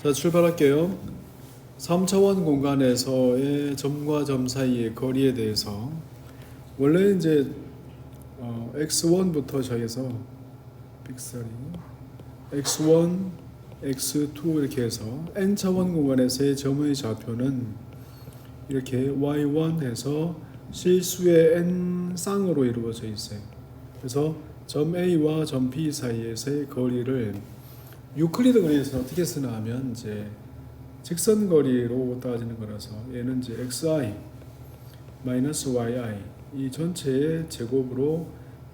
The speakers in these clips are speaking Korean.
자, 출발할게요. 3차원 공간에서의 점과 점 사이의 거리에 대해서 원래 이제 x1부터 시작해서 픽셀이 x1, x2 이렇게 해서 n차원 공간에서의 점의 좌표는 이렇게 y1 해서 실수의 n 쌍으로 이루어져 있어요. 그래서 점 A와 점 B 사이에서의 거리를 유클리드 거리에서는 어떻게 쓰나 하면 이제 직선 거리로 따지는 거라서 얘는 이제 xi 마이너스 yi 이 전체의 제곱으로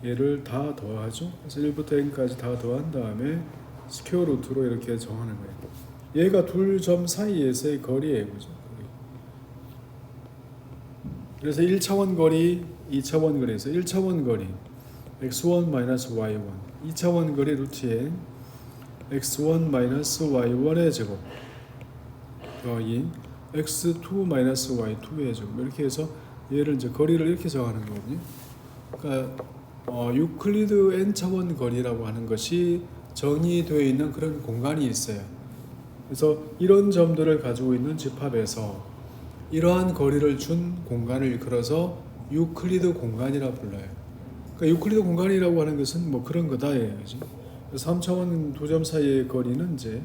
얘를 다 더하죠. 그래서 1부터 n까지 다 더한 다음에 스퀘어 루트로 이렇게 정하는 거예요. 얘가 둘 점 사이에서의 거리예요, 그죠? 그래서 1차원 거리, 2차원 거리에서 1차원 거리 x1 마이너스 y1, 2차원 거리 루트에 x1 마이너스 y1의 제곱 더하기 x2 마이너스 y2의 제곱 이렇게 해서 얘를 이제 거리를 이렇게 정하는 거거든요. 그러니까 유클리드 n차원 거리라고 하는 것이 정의되어 있는 그런 공간이 있어요. 그래서 이런 점들을 가지고 있는 집합에서 이러한 거리를 준 공간을 일컬어서 유클리드 공간이라 불러요. 그러니까 유클리드 공간이라고 하는 것은 뭐 그런 거다예요. 3차원 두 점 사이의 거리는 이제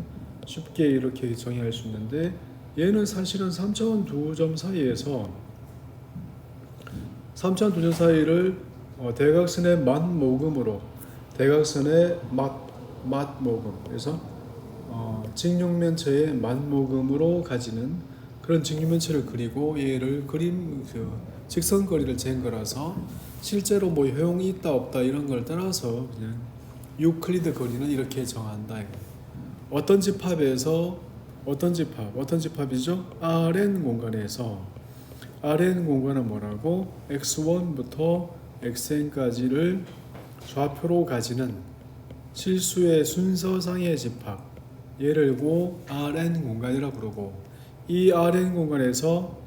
쉽게 이렇게 정의할 수 있는데 얘는 사실은 3차원 두 점 사이에서 3차원 두 점 사이를 대각선의 맞모금으로 대각선의 맞모금 그래서 직육면체의 맞모금으로 가지는 그런 직육면체를 그리고 얘를 직선거리를 잰 거라서 실제로 뭐 효용이 있다 없다 이런 걸 떠나서 그냥 유클리드 거리는 이렇게 정한다. 어떤 집합에서 어떤 집합이죠? Rn 공간에서 Rn 공간은 뭐라고? x1부터 xn까지를 좌표로 가지는 실수의 순서상의 집합 얘를 고 Rn 공간이라고 부르고 이 Rn 공간에서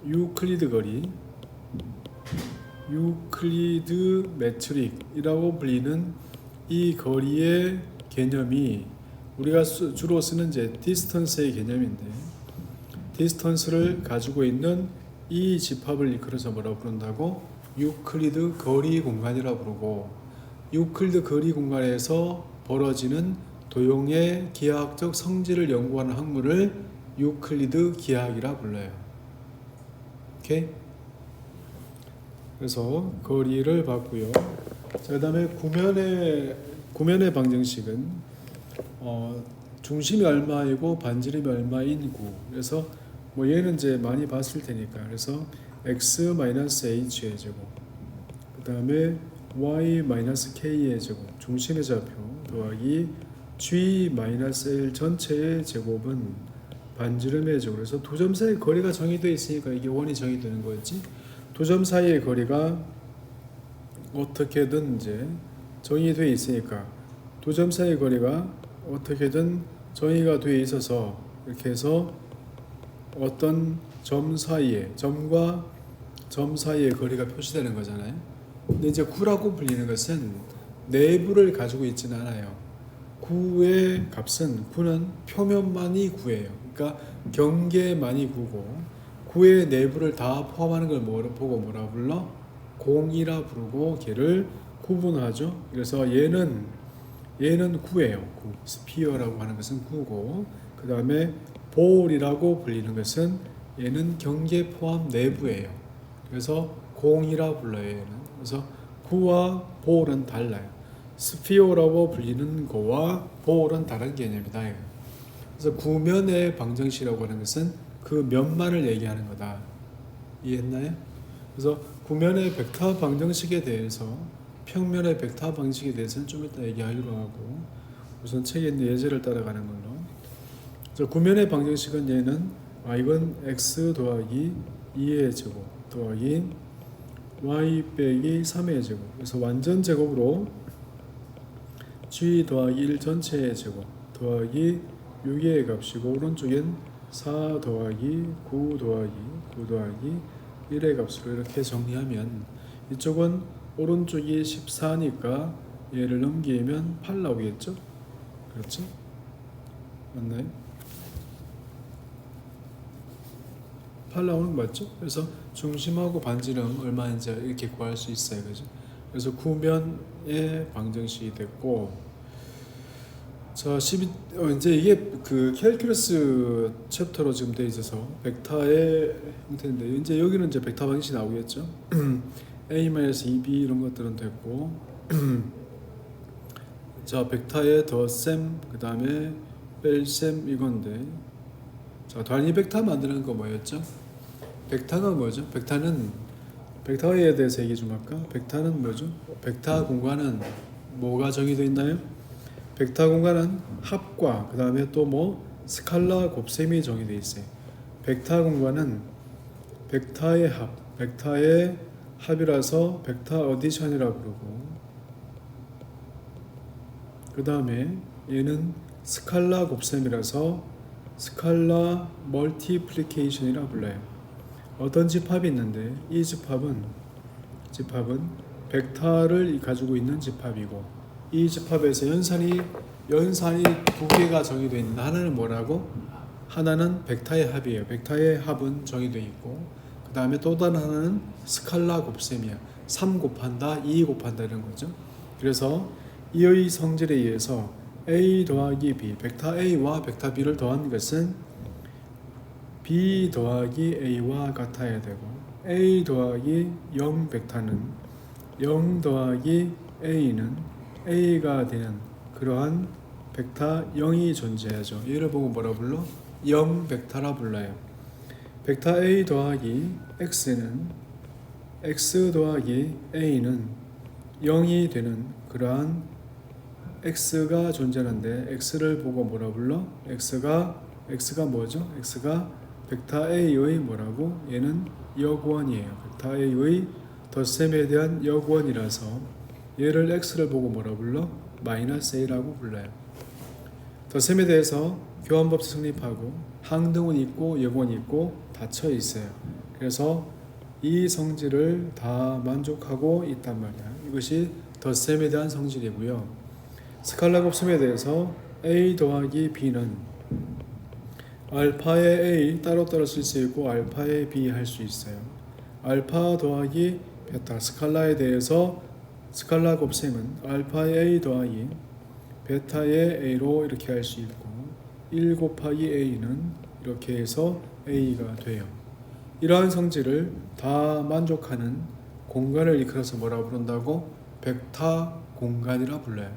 유클리드 거리 유클리드 메트릭이라고 불리는 이 거리의 개념이 우리가 주로 쓰는 이제 디스턴스의 개념인데 디스턴스를 가지고 있는 이 집합을 이끌어서 뭐라고 부른다고? 유클리드 거리 공간이라고 부르고 유클리드 거리 공간에서 벌어지는 도형의 기하학적 성질을 연구하는 학문을 유클리드 기하학이라 불러요. 오케이? 그래서 거리를 봤고요. 자, 그다음에 구면의 방정식은 중심이 얼마이고 반지름이 얼마인 구. 그래서 뭐 얘는 이제 많이 봤을 테니까. 그래서 x 마이너스 h의 제곱. 그다음에 y 마이너스 k의 제곱. 중심의 좌표 더하기 g 마이너스 l 전체의 제곱은 반지름의 제곱. 그래서 두 점 사이 거리가 정의되어 있으니까 이게 원이 정의되는 거였지. 두 점 사이의 거리가 어떻게든 이제 정의되어 있으니까 두 점 사이의 거리가 어떻게든 정의가 되어 있어서 이렇게 해서 어떤 점 사이에 점과 점 사이의 거리가 표시되는 거잖아요. 근데 이제 구라고 불리는 것은 내부를 가지고 있지는 않아요. 구의 값은 구는 표면만이 구예요. 그러니까 경계만이 구고 구의 내부를 다 포함하는 걸 보고 뭐라 불러? 공이라 부르고 걔를 구분하죠. 그래서 얘는 구예요. 구. 스피어라고 하는 것은 구고 그 다음에 볼이라고 불리는 것은 얘는 경계 포함 내부예요. 그래서 공이라 불러요. 얘는. 그래서 구와 볼은 달라요. 스피어라고 불리는 거와 볼은 다른 개념이다. 그래서 구면의 방정식이라고 하는 것은 그 면만을 얘기하는 거다. 이해했나요? 그래서 구면의 벡터 방정식에 대해서 평면의 벡터 방정식에 대해서는 좀 이따 얘기하기로 하고 우선 책에 있는 예제를 따라가는 걸로. 그래서 구면의 방정식은 얘는 이건 x 더하기 2의 제곱 더하기 y 빼기 3의 제곱 그래서 완전 제곱으로 g 더하기 1 전체의 제곱 더하기 6의 값이고 오른쪽엔 4 더하기 9 더하기 1의 값으로 이렇게 정리하면 이쪽은 오른쪽이 14니까 얘를 넘기면 8 나오겠죠? 그렇죠? 맞나요? 8 나오는 거 맞죠? 그래서 중심하고 반지름 얼마인지 이렇게 구할 수 있어요. 그죠? 그래서 구면의 방정식이 됐고, 자, 이제 이게 그 캘큘러스 챕터로 지금 돼 있어서 벡터의 형태인데, 이제 여기는 이제 벡터 방식이 나오겠죠? A-2b 이런 것들은 됐고, 자, 벡터의 더셈, 그 다음에 뺄셈 이건데, 자, 단위 벡터 만드는 거 뭐였죠? 벡터가 뭐죠? 벡터에 대해서 얘기 좀 할까? 벡터는 뭐죠? 벡터 공간은 뭐가 정의되어 있나요? 벡터 공간은 합과 그 다음에 또 뭐 스칼라 곱셈이 정의되어 있어요. 벡터 공간은 벡터의 합이라서 벡터 어디션이라고 부르고, 그 다음에 얘는 스칼라 곱셈이라서 스칼라 멀티플리케이션이라고 불러요. 어떤 집합이 있는데 이 집합은 벡터를 가지고 있는 집합이고, 이 집합에서 연산이 두 개가 정의되어 있는데, 하나는 뭐라고? 하나는 벡터의 합이에요. 벡터의 합은 정의되어 있고, 그 다음에 또 다른 하나는 스칼라 곱셈이야. 3 곱한다, 2 곱한다 이런 거죠. 그래서 이의 성질에 의해서 A 더하기 B, 벡터 A와 벡터 B를 더한 것은 B 더하기 A와 같아야 되고, A 더하기 0 벡터는 0 더하기 A는 A가 되는 그러한 벡터 0이 존재하죠. 얘를 보고 뭐라 불러? 0 벡터라 불러요. 벡터 A 더하기 X는 X 더하기 A는 0이 되는 그러한 X가 존재하는데, X를 보고 뭐라 불러? X가 뭐죠? X가 벡터 A의 뭐라고? 얘는 역원이에요. 벡터 A의 덧셈에 대한 역원이라서 얘를 X를 보고 뭐라 불러? 마이너스 A라고 불러요. 덧셈에 대해서 교환법칙 성립하고 항등은 있고 역원이 있고 닫혀 있어요. 그래서 이 성질을 다 만족하고 있단 말이야. 이것이 덧셈에 대한 성질이고요. 스칼라 곱셈에 대해서 A 더하기 B는 알파의 A 따로따로 쓸 수 있고 알파의 B 할 수 있어요. 알파 더하기 베타, 스칼라에 대해서 스칼라 곱셈은 알파의 A 더하기 베타의 A로 이렇게 할 수 있고, 1 곱하기 A는 이렇게 해서 A가 돼요. 이러한 성질을 다 만족하는 공간을 이끌어서 뭐라고 부른다고? 벡터 공간이라 불러요.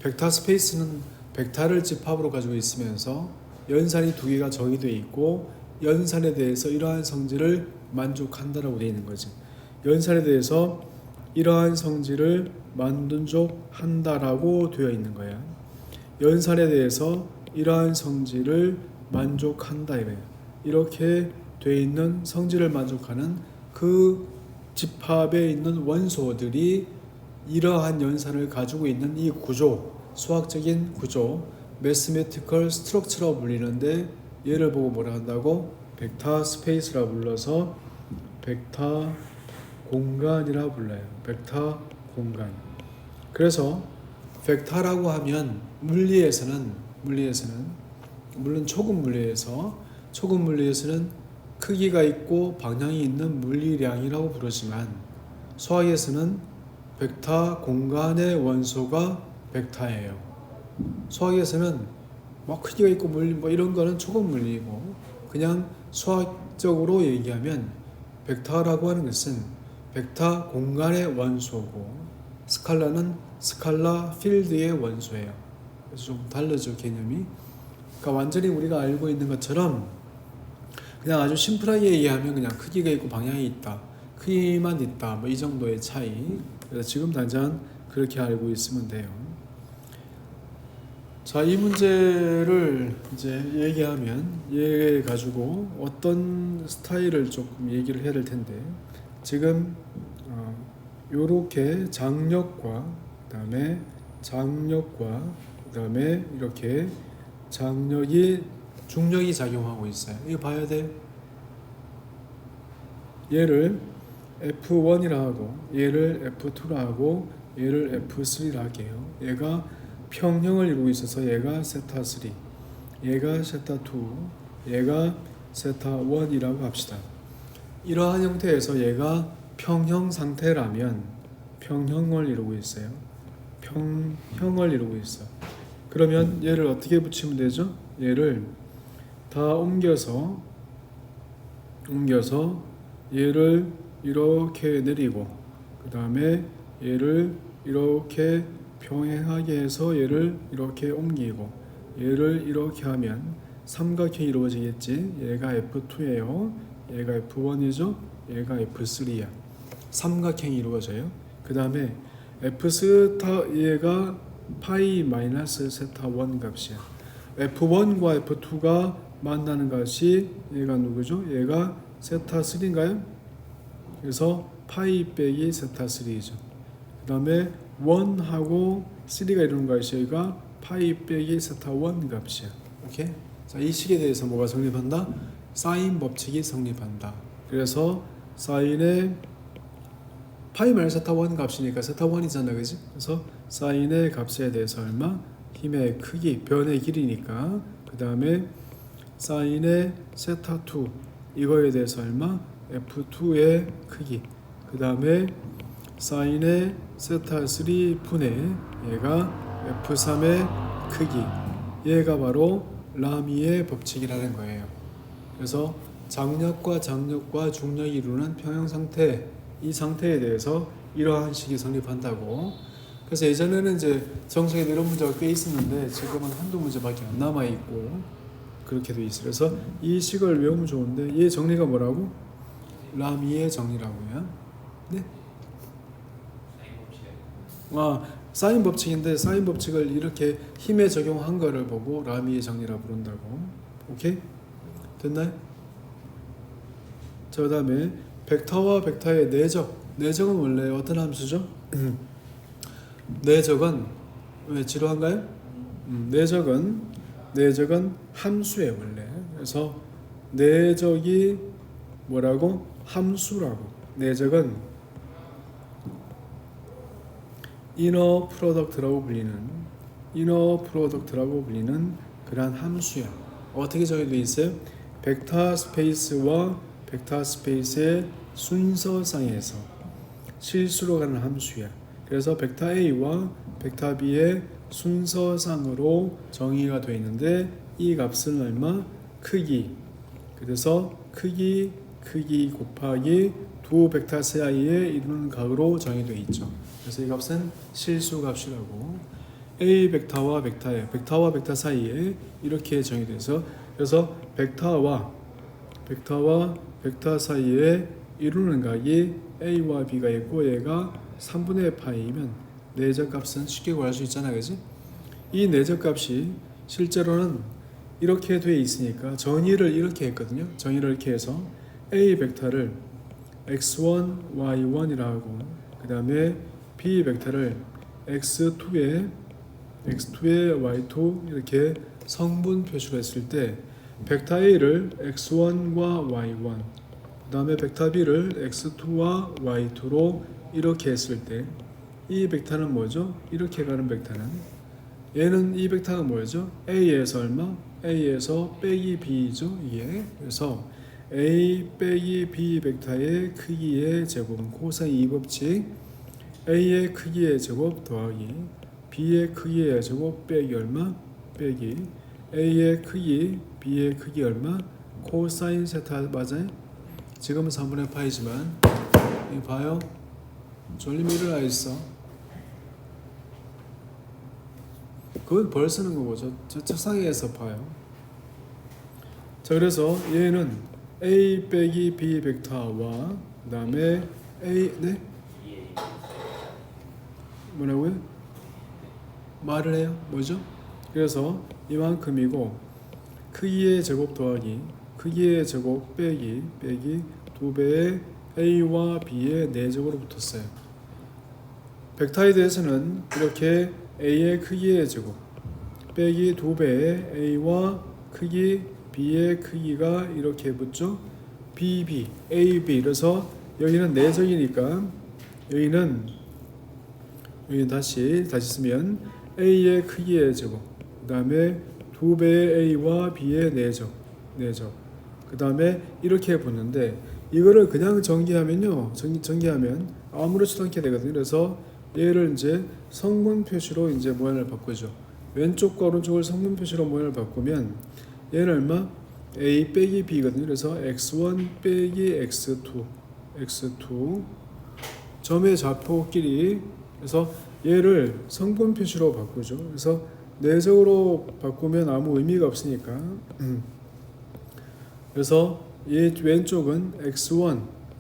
벡터 스페이스는 벡터를 집합으로 가지고 있으면서 연산이 두 개가 정의되어 있고, 연산에 대해서 이러한 성질을 만족한다라고 되어 있는 거지. 연산에 대해서 이러한 성질을 만족한다라고 되어 있는 거야. 연산에 대해서 이러한 성질을 만족한다 이거야. 이렇게 되어 있는 성질을 만족하는 그 집합에 있는 원소들이 이러한 연산을 가지고 있는 이 구조, 수학적인 구조, 매스메티컬 스트럭처라고 불리는데, 얘를 보고 뭐라 한다고? 벡터 스페이스라 불러서 벡터 공간이라 불러요. 벡터 공간. 그래서 벡터라고 하면 물리에서는 물론 초급 물리에서는 크기가 있고 방향이 있는 물리량이라고 부르지만, 수학에서는 벡터 공간의 원소가 벡터예요. 수학에서는 뭐 크기가 있고 뭐 이런 거는 초급 물리고, 그냥 수학적으로 얘기하면 벡터라고 하는 것은 벡터 공간의 원소고, 스칼라는 스칼라 필드의 원소예요. 그래서 좀 달라져 개념이. 그러니까 완전히 우리가 알고 있는 것처럼 그냥 아주 심플하게 얘기하면 그냥 크기가 있고 방향이 있다, 크기만 있다, 뭐 이 정도의 차이. 그래서 지금 당장 그렇게 알고 있으면 돼요. 자, 이 문제를 이제 얘기하면 얘 가지고 어떤 스타일을 조금 얘기를 해야 될 텐데, 지금 요렇게 장력과 그다음에 이렇게 중력이 작용하고 있어요. 이거 봐야 돼. 얘를 F1이라 하고, 얘를 F2라 하고, 얘를 F3라 할게요. 얘가 평형을 이루고 있어서 얘가 세타 3, 얘가 세타 2, 얘가 세타 1이라고 합시다. 이러한 형태에서 얘가 평형 상태라면 평형을 이루고 있어요. 평형을 이루고 있어. 그러면 얘를 어떻게 붙이면 되죠? 얘를 다 옮겨서 얘를 이렇게 내리고 그 다음에 얘를 이렇게 평행하게 해서 얘를 이렇게 옮기고 얘를 이렇게 하면 삼각형이 이루어지겠지. 얘가 F2예요. 얘가 F1이죠. 얘가 F3야. 삼각형이 이루어져요. 그 다음에 F 스타 얘가 파이 마이너스 세타 1 값이야. F1과 F2가 만나는 값이 얘가 누구죠? 얘가 세타 3인가요? 그래서 파이 빼기 세타 3이죠. 그 다음에 1하고 3가 이루는 것이 얘가 파이 빼기 세타 1 값이야. 오케이? 자, 이 식에 대해서 뭐가 성립한다? 사인 법칙이 성립한다. 그래서 사인의 파이 마이너스 세타 1 값이니까 세타 1이잖아, 그지? 그래서 사인의 값에 대해서 얼마? 힘의 크기, 변의 길이니까. 그 다음에 사인의 세타 2 이거에 대해서 얼마? F2의 크기. 그 다음에 사인의 세타 3 분의 얘가 F3의 크기. 얘가 바로 라미의 법칙이라는 거예요. 그래서 장력과 중력이 이루는 평형 상태, 이 상태에 대해서 이러한 식이 성립한다고. 그래서 예전에는 이제 정석에 이런 문제가 꽤 있었는데 지금은 한두 문제밖에 안 남아 있고 그렇게 돼 있어요. 그래서 이 식을 외우면 좋은데 얘 정리가 뭐라고? 라미의 정리라고요. 네? 사인 법칙인데 사인 법칙을 이렇게 힘에 적용한 거를 보고 라미의 정리라 부른다고. 오케이? 됐나요? 자, 그 다음에 벡터와 벡터의 내적은 원래 어떤 함수죠? 내적은 왜 지루한가요? 내적은 함수예요 원래. 그래서 내적이 뭐라고? 함수라고. 내적은 이너 프로덕트라고 불리는 그러한 함수야. 어떻게 정의되어 있어요? 벡터 스페이스와 벡터 스페이스의 순서상에서 실수로 가는 함수야. 그래서 벡터 A와 벡터 B의 순서상으로 정의가 되어 있는데 이 값은 얼마? 크기. 그래서 크기 곱하기 두 벡터 사이에 이루는 값으로 정의되어 있죠. 그래서 이 값은 실수 값이라고. A 벡터와 벡터 사이에 이렇게 정의돼서 그래서 벡터와 벡터 사이에 이루는 값이 A와 B가 있고 얘가 3분의 파이면 내적 값은 쉽게 구할 수 있잖아, 그지? 이 내적 값이 실제로는 이렇게 돼 있으니까 정의를 이렇게 했거든요. 정의를 이렇게 해서 A 벡터를 x1, y1이라 하고 그 다음에 B 벡터를 x2에 y2 이렇게 성분 표시를 했을 때 벡터 A를 x1과 y1 그 다음에 벡터 B를 x2와 y2로 이렇게 했을 때 이 벡터는 뭐죠? 이렇게 가는 벡터는 얘는 이 벡터가 뭐죠? A에서 얼마? A에서 빼기 B죠 이게. 그래서 A 빼기 B 벡터의 크기의 제곱은 코사인 2법칙 A의 크기의 제곱 더하기 B의 크기의 제곱 빼기 얼마? 빼기 A의 크기 B의 크기 얼마? 코사인 세타 맞아요? 지금은 3분의 파이지만 이거 봐요. 졸리면 일어나 있어. 그건 벌 쓰는 거고 저 책상에서 봐요. 자, 그래서 얘는 A 빼기 B 벡터와 그 다음에 A 네? 뭐라고요? 말을 해요. 뭐죠? 그래서 이만큼이고 크기의 제곱 더하기 크기의 제곱 빼기 2배의 A와 B의 4제곱으로 붙었어요. 벡터에 대해서는 이렇게 A의 크기의 제곱 빼기 2배의 A와 크기 B의 크기가 이렇게 붙죠. BB, AB. 그래서 여기는 내적이니까 여기는 다시 쓰면 A의 크기의 제곱 그 다음에 2배의 A와 B의 내적 그 다음에 이렇게 붙는데 이거를 그냥 전개하면요. 전개하면 아무렇지도 않게 되거든요. 그래서 얘를 이제 성분 표시로 이제 모양을 바꾸죠. 왼쪽과 오른쪽을 성분 표시로 모양을 바꾸면 얘는 얼마? a 빼기 b거든요. 그래서 x1 빼기 x2 점의 좌표끼리 그래서 얘를 성분 표시로 바꾸죠. 그래서 내적으로 바꾸면 아무 의미가 없으니까 그래서 이 왼쪽은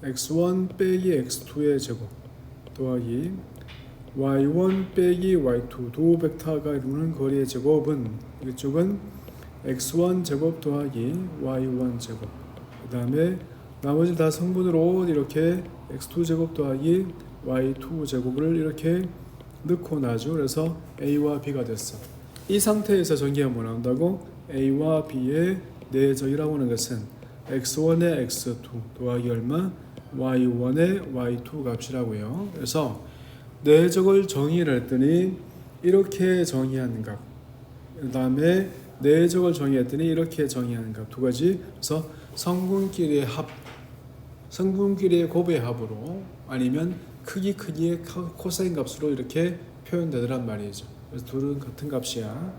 x1 빼기 x2의 제곱 더하기 y1 빼기 y2 두 벡터가 이루는 거리의 제곱은 이쪽은 x1 제곱 더하기 y1 제곱 그 다음에 나머지 다 성분으로 이렇게 x2 제곱 더하기 y2 제곱을 이렇게 넣고 나죠. 그래서 a와 b가 됐어. 이 상태에서 전개하면 뭐 나온다고? a와 b의 내적이라고 하는 것은 x1의 x2 더하기 얼마? y1의 y2 값이라고요. 그래서 내적을 정의를 했더니 이렇게 정의하는 값. 그 다음에 내적을 정의했더니 이렇게 정의하는 값. 두 가지. 그래서 성분끼리의 곱의 합으로 아니면 크기의 코사인 값으로 이렇게 표현되더란 말이죠. 그래서 둘은 같은 값이야.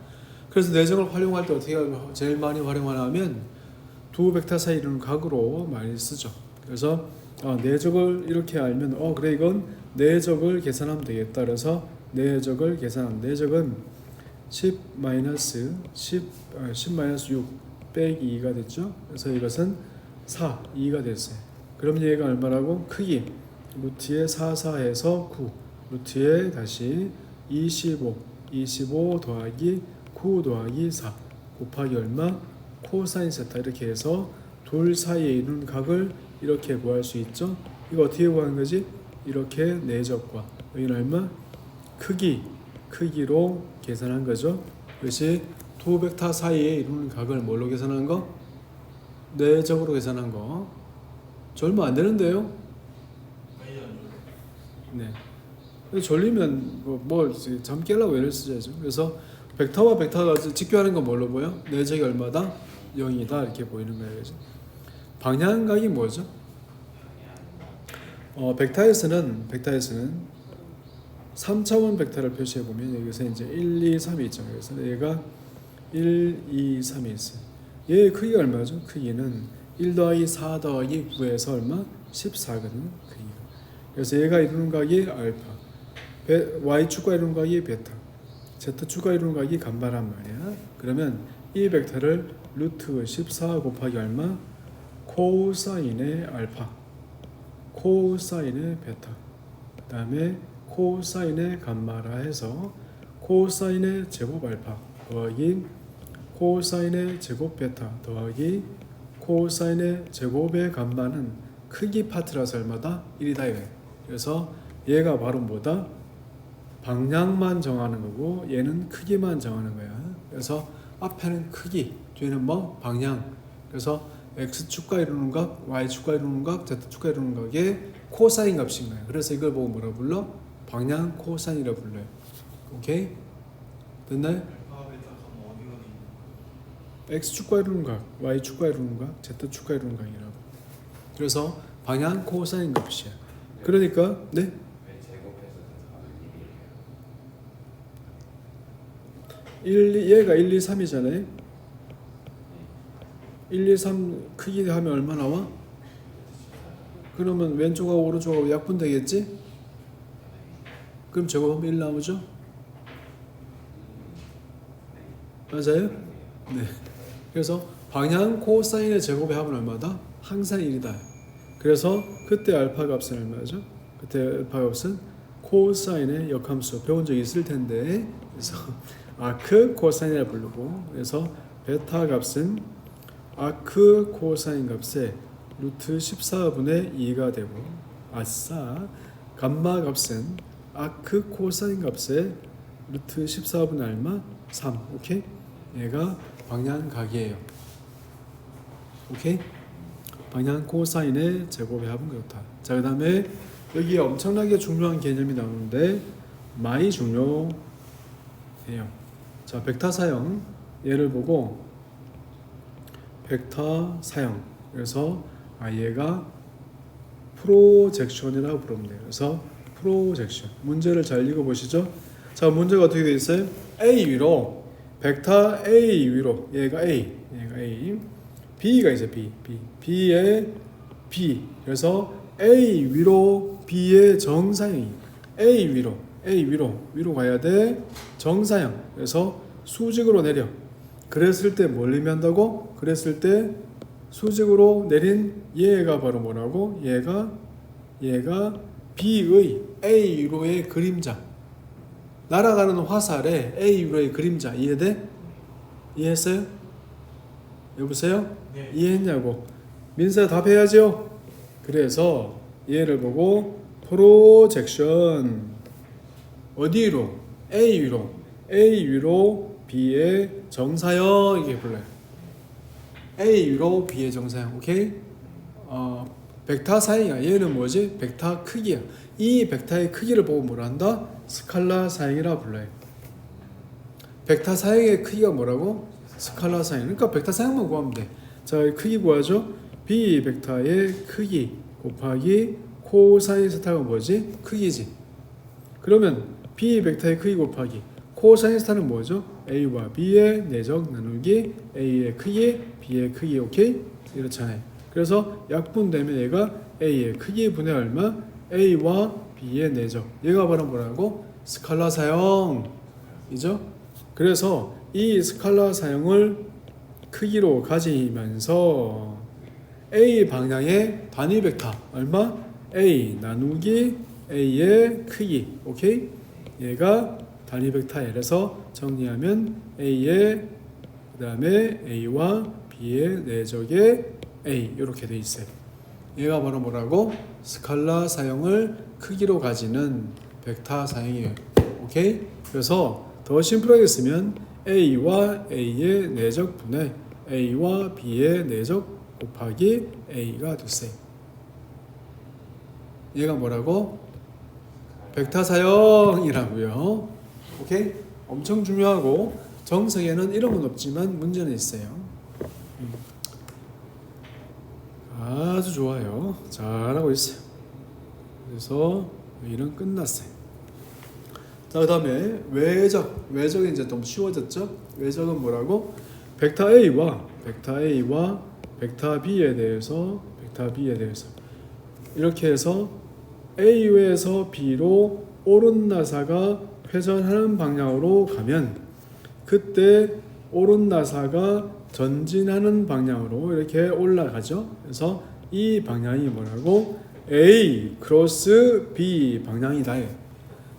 그래서 내적을 활용할 때 어떻게 제일 많이 활용하냐면 두 벡터 사이 이루는 각으로 많이 쓰죠. 그래서 내적을 이렇게 알면 그래 이건 내적을 계산하면 되겠다. 그래서 내적을 계산하면 내적은 10-6 빼기 2가 됐죠. 그래서 이것은 2가 됐어요. 그럼 얘가 얼마라고? 크기 루트에 4 해서 9 루트에 다시 25 더하기 9 더하기 4 곱하기 얼마? 코사인 세타 이렇게 해서 둘 사이에 있는 각을 이렇게 구할 수 있죠. 이거 어떻게 구하는 거지? 이렇게 내적과 여기는 얼마? 크기로 계산한 거죠. 그것이 두 벡터 사이에 이루는 각을 뭘로 계산한 거? 내적으로 계산한 거. 저 얼마 안 되는데요? 네. 졸리면 잠 깨려고 얘를 쓰자죠. 그래서 벡터와 벡터가 직교하는 건 뭘로 보여? 내적이 얼마다? 0이다 이렇게 보이는 거예요. 그죠? 방향각이 뭐죠? 벡터에서는 3차원 벡터를 표시해 보면 여기서 이제 1, 2, 3이 있죠. 그래서 얘가 1, 2, 3이 있어요. 얘의 크기가 얼마죠? 크기는 1 더하기 4 더하기 9에서 얼마? 14거든요. 크기가. 그래서 얘가 이루는 각이 알파, y축과 이루는 각이 베타, z축과 이루는 각이 감마란 말이야. 그러면 이 벡터를 루트 14 곱하기 얼마? 코사인의 알파, 코사인의 베타, 그 다음에 코사인의 감마라 해서 코사인의 제곱 알파 더하기 코사인의 제곱 베타 더하기 코사인의 제곱의 감마는 크기 파트라서 얼마다? 1이다 이거예요. 그래서 얘가 바로 뭐다? 방향만 정하는 거고 얘는 크기만 정하는 거야. 그래서 앞에는 크기, 뒤에는 방향. 그래서 x축과 이루는 각, y축과 이루는 각, z축과 이루는 각의 코사인 값인 거야. 그래서 이걸 보고 뭐라 불러? 방향 코사인이라 불러요. 오케이? 됐나요? x축과 이루는 각, y축과 이루는 각, z축과 이루는 각이라고. 그래서 방향 코사인 값이야. 그러니까 네? 얘가 1, 2, 3이잖아요. 1, 2, 3 크기 하면 얼마 나와? 그러면 왼쪽하고 오른쪽하고 약분되겠지? 그럼 저거 하면 1 나오죠? 맞아요? 네. 그래서 방향 코사인의 제곱의 합은 얼마다? 항상 1이다. 그래서 그때 알파 값은 얼마죠? 그때 알파 값은 코사인의 역함수 배운 적이 있을 텐데 그래서 아크 코사인이라 부르고 그래서 베타 값은 아크 코사인 값의 루트 14분의 2가 되고 아싸 감마 값은 아크 코사인 값의 루트 14분의 얼마? 3 오케이? 얘가 방향각이에요. 오케이? 방향 코사인의 제곱의 합은 그렇다. 자, 그 다음에 여기에 엄청나게 중요한 개념이 나오는데 많이 중요해요. 자, 벡터 사형 예를 보고 벡터 사형 그래서 얘가 프로젝션이라고 부르면 돼요. 그래서 프로젝션. 문제를 잘 읽어보시죠. 자, 문제가 어떻게 되어 있어요? A 위로 벡터 A 위로 얘가 A, B가 이제 B의 B. 그래서 A 위로 B의 정사형이 A 위로 가야 돼. 정사형. 그래서 수직으로 내려. 그랬을 때 뭘 의미한다고? 그랬을 때 수직으로 내린 얘가 바로 뭐라고? 얘가 B의 A 위로의 그림자. 날아가는 화살에 A 위로의 그림자. 이해돼? 이해했어요? 여보세요? 네. 이해했냐고. 민서야 답해야죠. 그래서 얘를 보고 프로젝션 어디로? A 위로 B의 정사형 이렇게 불러요. A 위로 B의 정사형. 오케이? 벡터 사형이야. 얘는 뭐지? 벡터 크기야. 이 벡터의 크기를 보고 뭐라 한다? 스칼라 사형이라 불러요. 벡터 사형의 크기가 뭐라고? 스칼라 사형. 그러니까 벡터 사형만 구하면 돼. 자, 크기 구하죠. B 벡터의 크기 곱하기 코사인 스타가 뭐지? 크기지. 그러면 B 벡터의 크기 곱하기 코사인 스타는 뭐죠? A와 B의 내적 나누기 A의 크기, B의 크기. 오케이? 이렇잖아요. 그래서 약분되면 얘가 A의 크기 분의 얼마? A와 B의 내적. 얘가 바로 뭐라고? 스칼라 사형이죠. 그래서 이 스칼라 사형을 크기로 가지면서 A 방향의 단위 벡터 얼마? A 나누기 A의 크기. 오케이? 얘가 단위 벡터에. 그래서 정리하면 A의 그 다음에 A와 B의 내적의 A 이렇게 돼 있어요. 얘가 바로 뭐라고? 스칼라 사형을 크기로 가지는 벡터 사형이에요. 오케이? 그래서 더 심플하게 쓰면 A와 A의 내적 분의 A와 B의 내적 곱하기 A가 됐어요. 얘가 뭐라고? 벡터 사형이라고요. 오케이? 엄청 중요하고 정석에는 이런 건 없지만 문제는 있어요. 아주 좋아요. 잘하고 있어요. 그래서 일은 끝났어요. 자, 그 다음에 외적이 이제 좀 쉬워졌죠? 외적은 뭐라고? 벡터 A와 벡터 B에 대해서 이렇게 해서 A에서 B로 오른 나사가 회전하는 방향으로 가면 그때 오른 나사가 전진하는 방향으로 이렇게 올라가죠. 그래서 이 방향이 뭐라고? A 크로스 B 방향이다.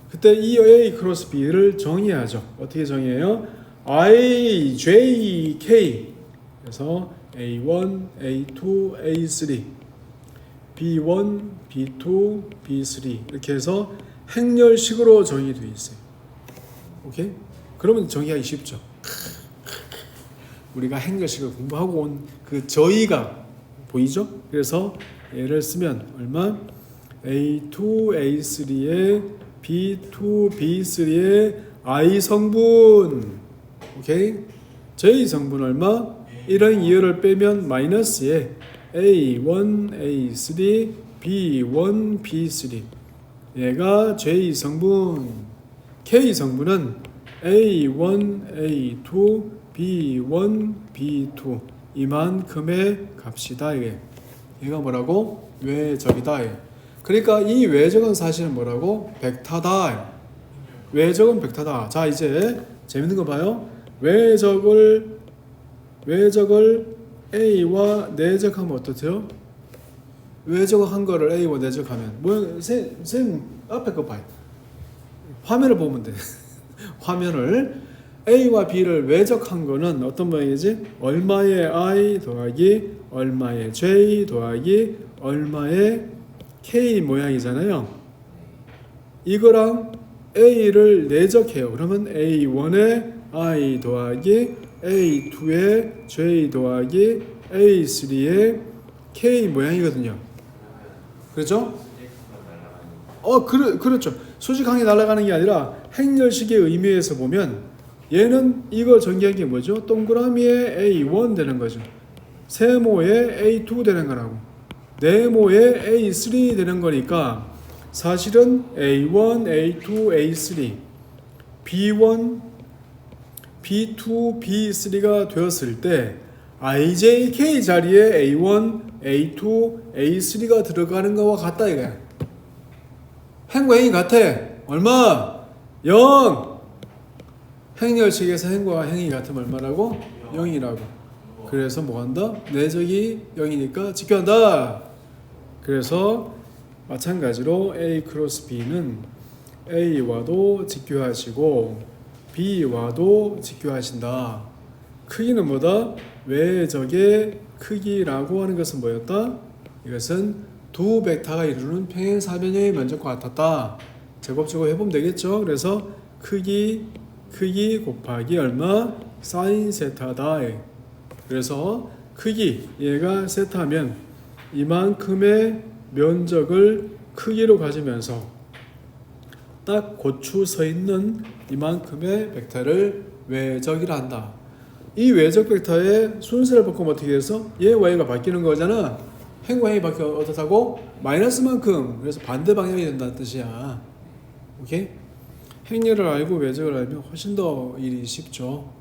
그때 이 A 크로스 B를 정의하죠. 어떻게 정의해요? I, J, K. 그래서 A1, A2, A3, B1, B2, B3 이렇게 해서 행렬식으로 정의되어 있어요. 오케이? 그러면 정의하기 쉽죠. 우리가 행렬식을 공부하고 온 그 저희가 보이죠? 그래서 얘를 쓰면 얼마? A2, A3에 B2, B3의 I 성분. 오케이? J 성분 얼마? 1은 2를 빼면 마이너스에 A1, A3, B1, B3. 얘가 J 성분. K 성분은 A1, A2, B1, B2 이만큼의 값이다. 얘가 뭐라고? 외적이다. 그러니까 이 외적은 사실은 뭐라고? 벡터다. 외적은 벡터다. 자, 이제 재밌는 거 봐요. 외적을 A와 내적하면 어떻대요? 외적을 한 거를 A와 내적하면 뭐 쌤 앞에 거 봐요. 화면을 보면 돼. 화면을 A와 B를 외적한 거는 어떤 모양이지? 얼마의 I 더하기 얼마의 J 더하기 얼마의 K 모양이잖아요. 이거랑 A를 내적해요. 그러면 A1의 I 더하기 A2의 J 더하기 A3의 K 모양이거든요. 그렇죠? 그렇죠. 수직항이 날아가는 게 아니라 행렬식의 의미에서 보면 얘는 이걸 전개한 게 뭐죠? 동그라미에 A1 되는 거죠. 세모에 A2 되는 거라고. 네모에 A3 되는 거니까 사실은 A1, A2, A3, B1, B2, B3가 되었을 때 IJK 자리에 A1, A2, A3가 들어가는 거와 같다 이거야. 행과 행이 같아. 얼마? 0. 행렬식에서 행과 행이 같으면 얼마라고? 0이라고. 그래서 뭐 한다? 내적이 0이니까 직교한다. 그래서 마찬가지로 A 크로스 B는 A와도 직교하시고 B와도 직교하신다. 크기는 뭐다? 외적의 크기라고 하는 것은 뭐였다? 이것은 두 벡터가 이루는 평행사변형의 면적과 같았다. 제곱적으로 해보면 되겠죠. 그래서 크기 곱하기 얼마? 사인 세타다. 그래서 크기 얘가 세타면 이만큼의 면적을 크기로 가지면서 딱 고추 서 있는 이만큼의 벡터를 외적이라 한다. 이 외적 벡터의 순서를 바꾸면 어떻게 해서 얘와 얘가 바뀌는 거잖아. 행과 행이 바뀌어 어떻다고? 마이너스만큼. 그래서 반대 방향이 된다는 뜻이야. 오케이? 행렬을 알고 외적을 알면 훨씬 더 일이 쉽죠.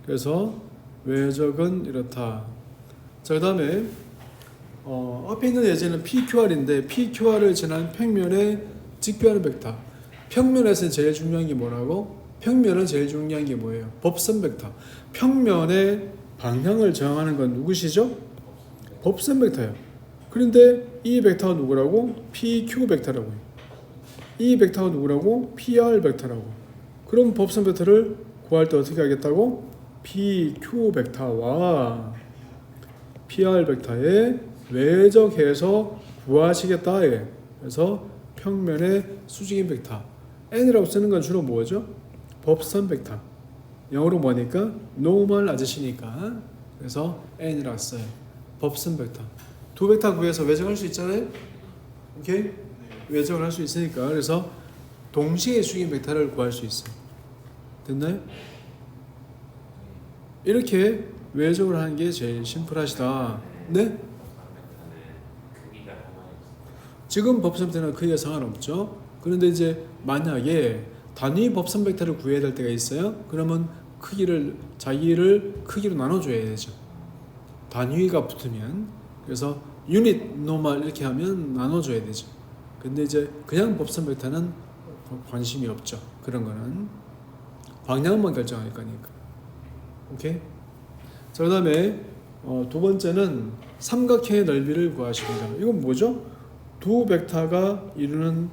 그래서 외적은 이렇다. 자, 그 다음에 앞에 있는 예제는 PQR인데 PQR을 지난 평면에 직교하는 벡터. 평면에서 제일 중요한 게 뭐라고? 평면은 제일 중요한 게 뭐예요? 법선 벡터. 평면의 방향을 정하는 건 누구시죠? 법선 벡터예요. 그런데 이 벡터가 누구라고? PQ 벡터라고 해요. 이 벡터가 누구라고? PR 벡터라고. 그럼 법선 벡터를 구할 때 어떻게 하겠다고? PQ 벡터와 PR 벡터의 외적해서 구하시겠다. 그래서 평면의 수직인 벡터 N이라고 쓰는 건 주로 뭐죠? 법선 벡터. 영어로 뭐니까? 노멀 아저씨니까. 그래서 N이라고 써요. 법선 벡터. 두 벡터 구해서 외적할 수 있잖아요. 오케이? 외적을 할 수 있으니까. 그래서 동시에 수직인 벡터를 구할 수 있어요. 됐나요? 이렇게 외적을 하는 게 제일 심플하시다. 네? 지금 법선 벡터는 크기가 상관없죠. 그런데 이제 만약에 단위 법선 벡터를 구해야 될 때가 있어요. 그러면 자기를 크기로 나눠줘야 되죠. 단위가 붙으면. 그래서 유닛, 노멀 이렇게 하면 나눠줘야 되죠. 근데 이제 그냥 법선 벡터는 관심이 없죠. 그런 거는 방향만 결정할 거니까. 오케이? 자, 그 다음에 두 번째는 삼각형의 넓이를 구하십니다. 이건 뭐죠? 두 벡터가 이루는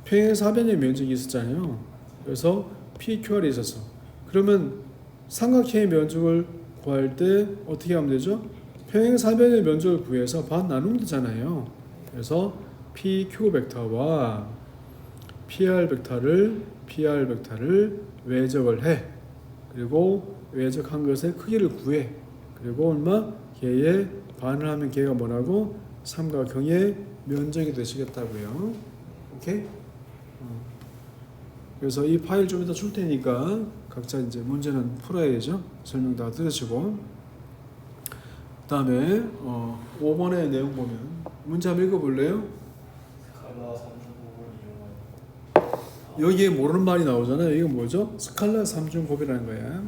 평행사변의 면적이 있었잖아요. 그래서 PQR이 있었어. 그러면 삼각형의 면적을 구할 때 어떻게 하면 되죠? 평행사변의 면적을 구해서 반 나누면 되잖아요. 그래서 PQ 벡터와 PR 벡터를 외적을 해. 그리고 외적한 것의 크기를 구해. 그리고 얼마? 걔의 반을 하면 걔가 뭐라고? 삼각형의 면적이 되시겠다고요. 오케이? 그래서 이 파일 좀 이따 줄 테니까 각자 이제 문제는 풀어야죠. 설명 다 들으시고. 그다음에 5번의 내용 보면 문제 한번 읽어볼래요? 여기에 모르는 말이 나오잖아요. 이거 뭐죠? 스칼라 3중 곱이라는 거야.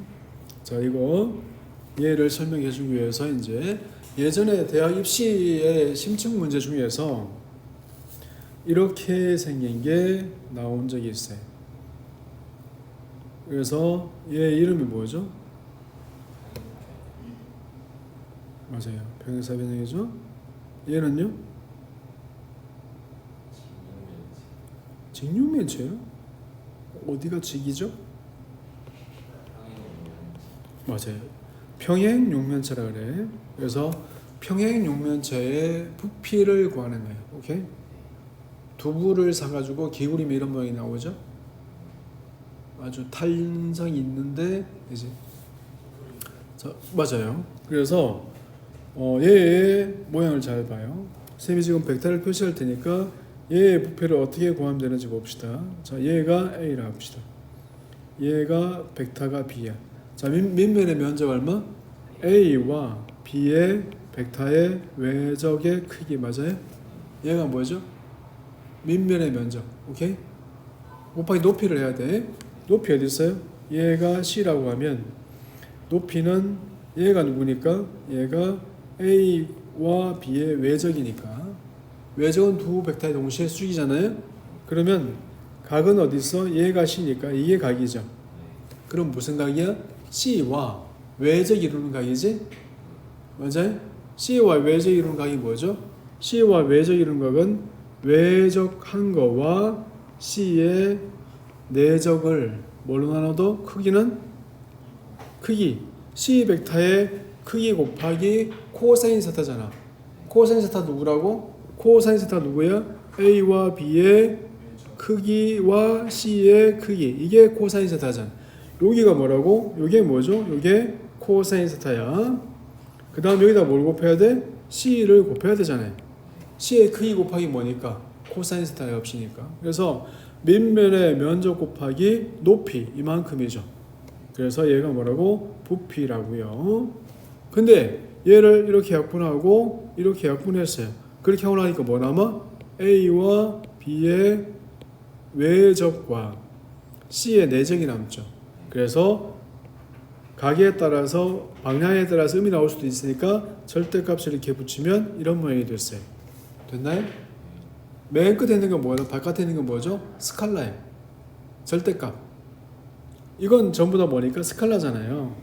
자, 이거 얘를 설명해 주기 위해서 이제 예전에 대학 입시의 심층 문제 중에서 이렇게 생긴 게 나온 적이 있어요. 그래서 얘 이름이 뭐죠? 맞아요. 평행사변형이죠. 얘는요? 직육면체요? 어디가 직이죠? 맞아요. 평행육면체라 그래. 그래서 평행육면체의 부피를 구하는 거예요. 오케이? 두부를 사가지고 기울이면 이런 모양이 나오죠? 아주 탄성이 있는데 이제 맞아요. 그래서 얘의 모양을 잘 봐요. 쌤이 지금 벡터를 표시할 테니까 얘의 부피를 어떻게 구하면 되는지 봅시다. 자, 얘가 A라 합시다. 얘가 벡터가 B야. 자, 밑면의 면적 얼마? A와 B의 벡터의 외적의 크기 맞아요? 얘가 뭐죠? 밑면의 면적. 오케이? 곱하기 높이를 해야 돼. 높이 어디 있어요? 얘가 C라고 하면 높이는 얘가 누구니까? 얘가 A와 B의 외적이니까. 외적은 두 벡터의 동시에 수직이잖아요. 그러면 각은 어디 있어? 얘가 C니까 이게 각이죠. 그럼 무슨 각이야? C와 외적이 이루는 각이지? 맞아요? C와 외적이 이루는 각이 뭐죠? C와 외적이 이루는 각은 외적한 거와 C의 내적을 뭘로 나눠도 크기는 크기 C 벡터의 크기 곱하기 코사인 세타잖아. 코사인 세타 누구라고? 코사인 세타 누구야? A와 B의 크기와 C의 크기. 이게 코사인 세타잖아. 여기가 뭐라고? 이게 뭐죠? 이게 코사인 세타야. 그 다음 여기다 뭘 곱해야 돼? C를 곱해야 되잖아요. C의 크기 곱하기 뭐니까? 코사인 세타의 없이니까. 그래서 밑면의 면적 곱하기 높이 이만큼이죠. 그래서 얘가 뭐라고? 부피라고요. 근데 얘를 이렇게 약분하고 이렇게 약분했어요. 그렇게 하고 나니까 뭐 남아? A와 B의 외적과 C의 내적이 남죠. 그래서 각에 따라서 방향에 따라서 음이 나올 수도 있으니까 절대값을 이렇게 붙이면 이런 모양이 됐어요. 됐나요? 맨 끝에 있는 건 뭐예요? 바깥에 있는 건 뭐죠? 스칼라예요. 절대값. 이건 전부 다 뭐니까 스칼라잖아요.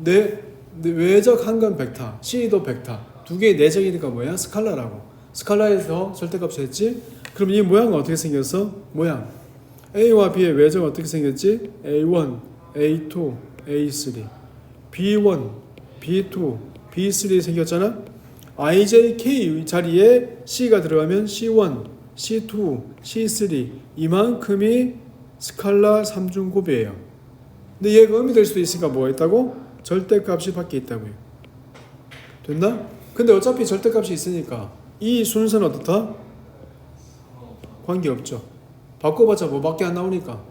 내 외적 한 건 벡터, C도 벡터. 두 개의 내적이니까 뭐야? 스칼라라고. 스칼라에서 절대값을 했지? 그럼 이 모양은 어떻게 생겼어? 모양. A와 B의 외적은 어떻게 생겼지? A1, A2, A3. B1, B2, B3 생겼잖아? IJK 자리에 C가 들어가면 C1, C2, C3 이만큼이 스칼라 3중곱이에요. 근데 얘가 음이 될 수도 있으니까 뭐 있다고? 절대값이 밖에 있다고요. 됐나? 근데 어차피 절대값이 있으니까 이 순서는 어떻다? 관계없죠. 바꿔봤자 뭐밖에 안 나오니까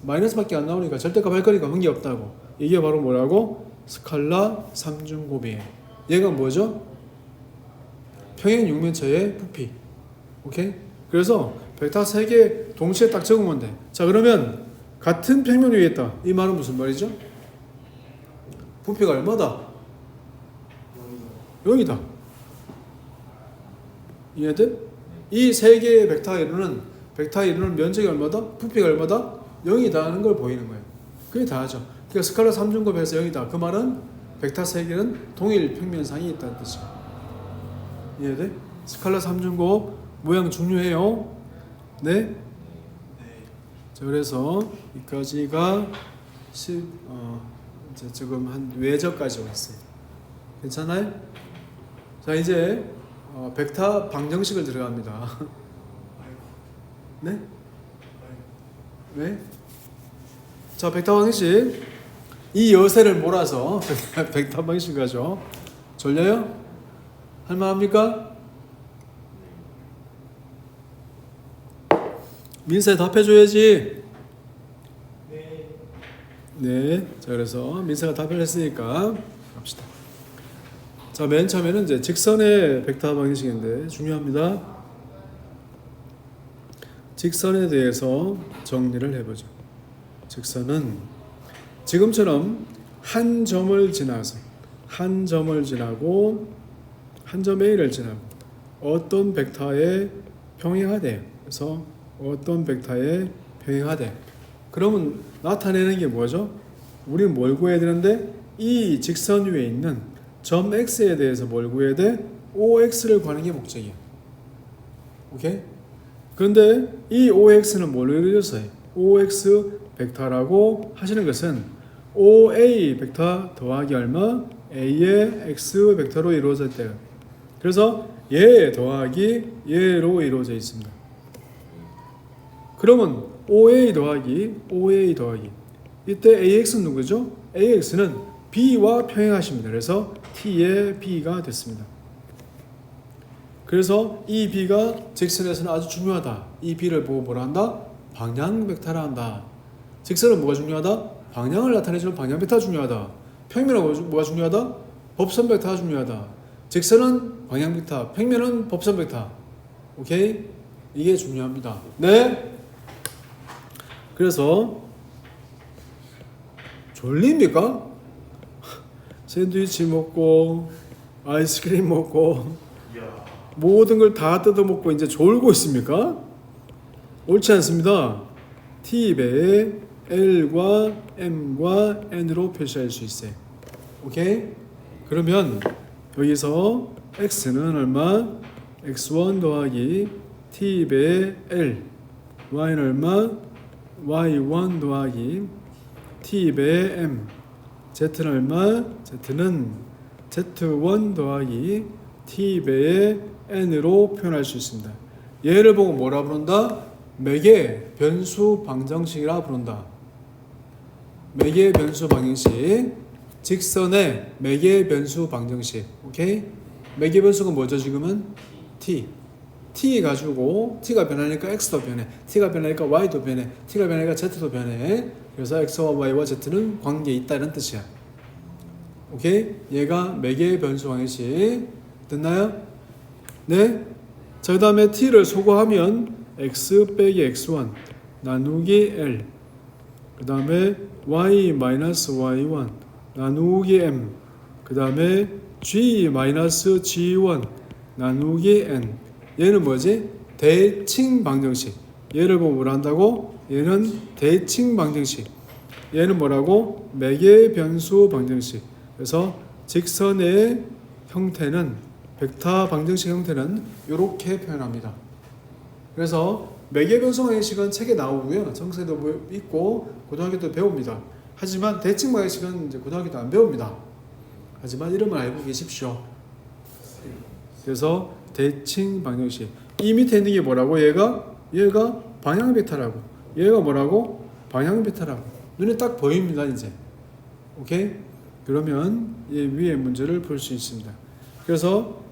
마이너스밖에 안 나오니까 절대값 할 거니까 관계없다고. 이게 바로 뭐라고? 스칼라 3중곱이에요. 얘가 뭐죠? 평행 육면체의 부피. 오케이? 그래서 벡터 3개 동시에 딱 적으면 돼. 자, 그러면 같은 평면 위에 있다. 이 말은 무슨 말이죠? 부피가 얼마다? 0이다. 이해돼? 이 3개의 벡터가 이루는 면적이 얼마다? 부피가 얼마다? 0이다는 걸 보이는 거예요. 그게 다죠. 그러니까 스칼라 3중곱에서 0이다. 그 말은 벡터 3개는 동일 평면상이 있다는 뜻이에요. 이해돼? 스칼라 3중곱 모양 중요해요. 네? 자, 그래서 여기까지가 이제 지금 한 외적까지 왔어요. 괜찮아요? 자, 이제 벡터 방정식을 들어갑니다. 네? 왜? 자, 벡터 방정식. 이 여세를 몰아서 벡터 방정식 가죠. 졸려요? 할만합니까? 민사에 답해줘야지. 네. 자, 그래서 민사가 답을 했으니까 갑시다. 자, 맨 처음에는 이제 직선의 벡터 방정식인데 중요합니다. 직선에 대해서 정리를 해보죠. 직선은 지금처럼 한 점을 지나서 한 점 A를 지나고 어떤 벡터에 평행하대. 그래서 어떤 벡터에 평행하대. 그러면 나타내는 게 뭐죠? 우리는 뭘 구해야 되는데 이 직선 위에 있는 점 X에 대해서 뭘 구해야 돼? OX를 구하는 게 목적이야. 오케이? 그런데 이 OX는 뭘로 이루어졌어요? OX 벡터라고 하시는 것은 OA 벡터 더하기 얼마? A의 X 벡터로 이루어졌대요. 그래서 얘 더하기 얘로 이루어져 있습니다. 그러면 OA 더하기 이때 AX는 누구죠? AX는 B와 평행하십니다. 그래서 T의 B가 됐습니다. 그래서 이 B가 직선에서는 아주 중요하다. 이 B를 보고 뭐라 한다? 방향 벡터라 한다. 직선은 뭐가 중요하다? 방향을 나타내주는 방향 벡터가 중요하다. 평면은 뭐가 중요하다? 법선 벡터가 중요하다. 직선은 방향 벡터, 평면은 법선 벡터. 오케이? 이게 중요합니다. 네? 그래서 졸립니까? 샌드위치 먹고 아이스크림 먹고 모든 걸 다 뜯어먹고 이제 졸고 있습니까? 옳지 않습니다. T배에 L과 M과 N으로 표시할 수 있어요. 오케이? 그러면 여기서 X는 얼마? X1 더하기 T배에 L, Y는 얼마? Y1 더하기 T배에 M, Z는 얼마? Z는 Z1 더하기 T배에 N으로 표현할 수 있습니다. 얘를 보고 뭐라 부른다? 매개 변수 방정식이라 부른다. 매개 변수 방정식, 직선의 매개 변수 방정식. 오케이? 매개 변수가 뭐죠? 지금은 T 가지고 T가 변하니까 X도 변해, T가 변하니까 Y도 변해, T가 변하니까 Z도 변해. 그래서 X와 Y와 Z는 관계에 있다 이런 뜻이야. 오케이? 얘가 매개 변수 방정식. 됐나요? 네? 자, 그 다음에 T를 소거하면 X 빼기 X1 나누기 L, 그 다음에 Y 마이너스 Y1 나누기 M, 그 다음에 G 마이너스 G1 나누기 N. 얘는 뭐지? 대칭 방정식. 얘를 보고 뭐라 한다고? 얘는 대칭 방정식. 얘는 뭐라고? 매개 변수 방정식. 그래서 직선의 형태는, 벡터 방정식 형태는 이렇게 표현합니다. 그래서 매개 변수 방정식은 책에 나오고요, 정세도 있고 고등학교 때 배웁니다. 하지만 대칭 방정식은 이제 고등학교 때 안 배웁니다. 하지만 이름을 알고 계십시오. 그래서 대칭 방정식. 이 밑에 있는 게 뭐라고? 얘가 방향 벡터라고. 얘가 뭐라고? 방향 벡터라고. 눈에 딱 보입니다, 이제. 오케이? 그러면 얘 위에 문제를 풀 수 있습니다. 그래서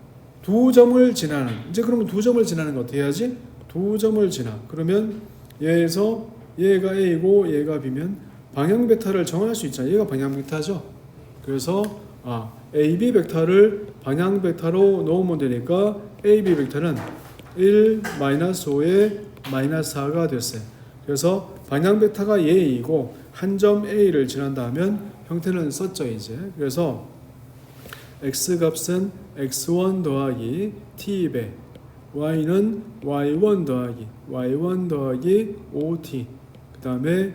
두 점을 지나는, 이제 그러면 두 점을 지나는 거 어떻게 해야지? 두 점을 지나. 그러면 얘에서 얘가 A고 얘가 B면 방향 벡터를 정할 수 있잖아요. 얘가 방향 벡터죠. 그래서 AB 벡터를 방향 벡터로 놓으면 되니까 AB 벡터는 1, 마이너스 5에 마이너스 4가 됐어요. 그래서 방향 벡터가 A이고 한 점 A를 지난다 하면 형태는 썼죠, 이제. 그래서 X 값은 X1 더하기 T배, Y는 Y1 더하기 5T, 그 다음에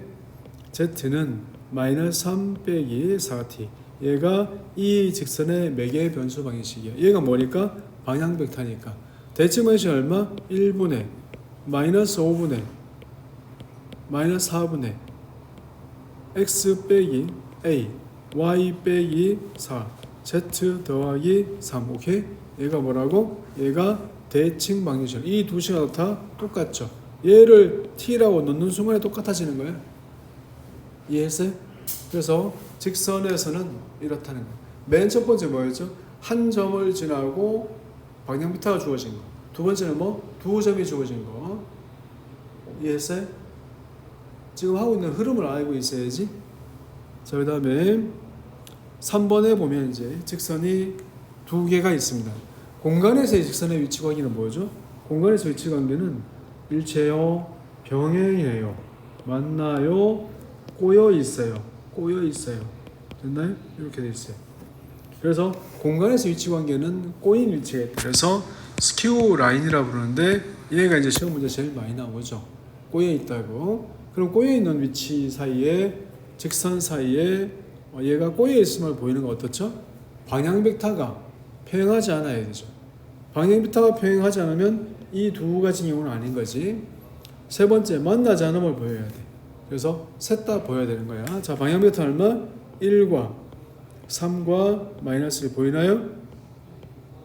Z는 마이너스 3 빼기 4T. 얘가 이 직선의 매개 변수 방정식이야. 얘가 뭐니까? 방향 벡터니까. 대칭 방정식 얼마? 1분의 마이너스 5분의 마이너스 4분의 X 빼기 A, Y 빼기 4, Z 더하기 3. 오케이? 얘가 뭐라고? 얘가 대칭 방정식. 이 두 시가 다 똑같죠. 얘를 T라고 넣는 순간에 똑같아지는 거예요. 이해했어요? 그래서 직선에서는 이렇다는 거예요. 맨 첫 번째 뭐였죠? 한 점을 지나고 방향 벡터가 주어진 거. 두 번째는 뭐? 두 점이 주어진 거. 이해했어요? 지금 하고 있는 흐름을 알고 있어야지. 자, 그 다음에 3번에 보면 이제 직선이 두 개가 있습니다. 공간에서의 직선의 위치 관계는 뭐죠? 공간에서 위치 관계는 일체요, 병행해요, 만나요, 꼬여 있어요. 됐나요? 이렇게 돼 있어요. 그래서 공간에서 위치 관계는 꼬인 위치에 있다. 그래서 스큐 라인이라고 부르는데 얘가 이제 시험 문제 제일 많이 나오죠. 꼬여 있다고. 그럼 꼬여 있는 위치 사이에, 직선 사이에 얘가 꼬여 있음을 보이는 거 어떻죠? 방향 벡터가 평행하지 않아야 되죠. 방향 벡터가 평행하지 않으면 이 두 가지 경우는 아닌 거지. 세 번째, 만나지 않음을 보여야 돼. 그래서 셋 다 보여야 되는 거야. 자, 방향 벡터 얼마? 1과 3과 마이너스 1 보이나요?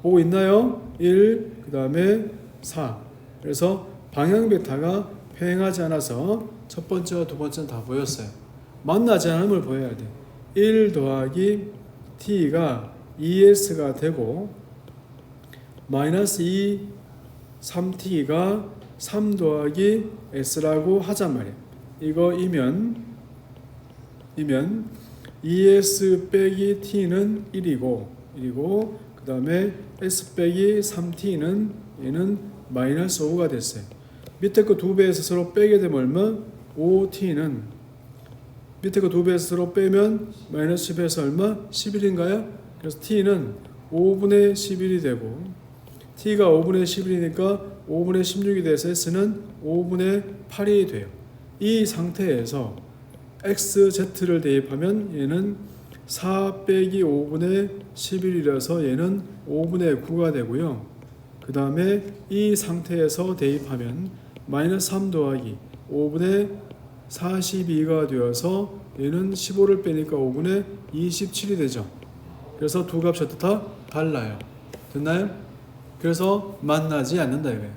보고 있나요? 1, 그 다음에 4. 그래서 방향 벡터가 평행하지 않아서 첫 번째와 두 번째는 다 보였어요. 만나지 않음을 보여야 돼. 1 더하기 t가 2s가 되고 마이너스 2, 3t가 3 더하기 s라고 하잔 말이에요. 이거이면 2s 빼기 t는 1이고 1이고 그 다음에 S 빼기 3T는 얘는 마이너스 5가 됐어요. 밑에 거 2배에서 서로 빼게 되면 얼마? 5T는 밑에 거 2배에서 서로 빼면 마이너스 10에서 얼마? 11인가요? 그래서 T는 5분의 11이 되고 T가 5분의 11이니까 5분의 16이 돼서 S는 5분의 8이 돼요. 이 상태에서 XZ를 대입하면 얘는 4 빼기 5분의 11이라서 얘는 5분의 9가 되고요. 그 다음에 이 상태에서 대입하면 마이너스 3 더하기 5분의 42가 되어서 얘는 15를 빼니까 5분의 27이 되죠. 그래서 두 값이 어떻다? 달라요. 됐나요? 그래서 만나지 않는다 이거예요.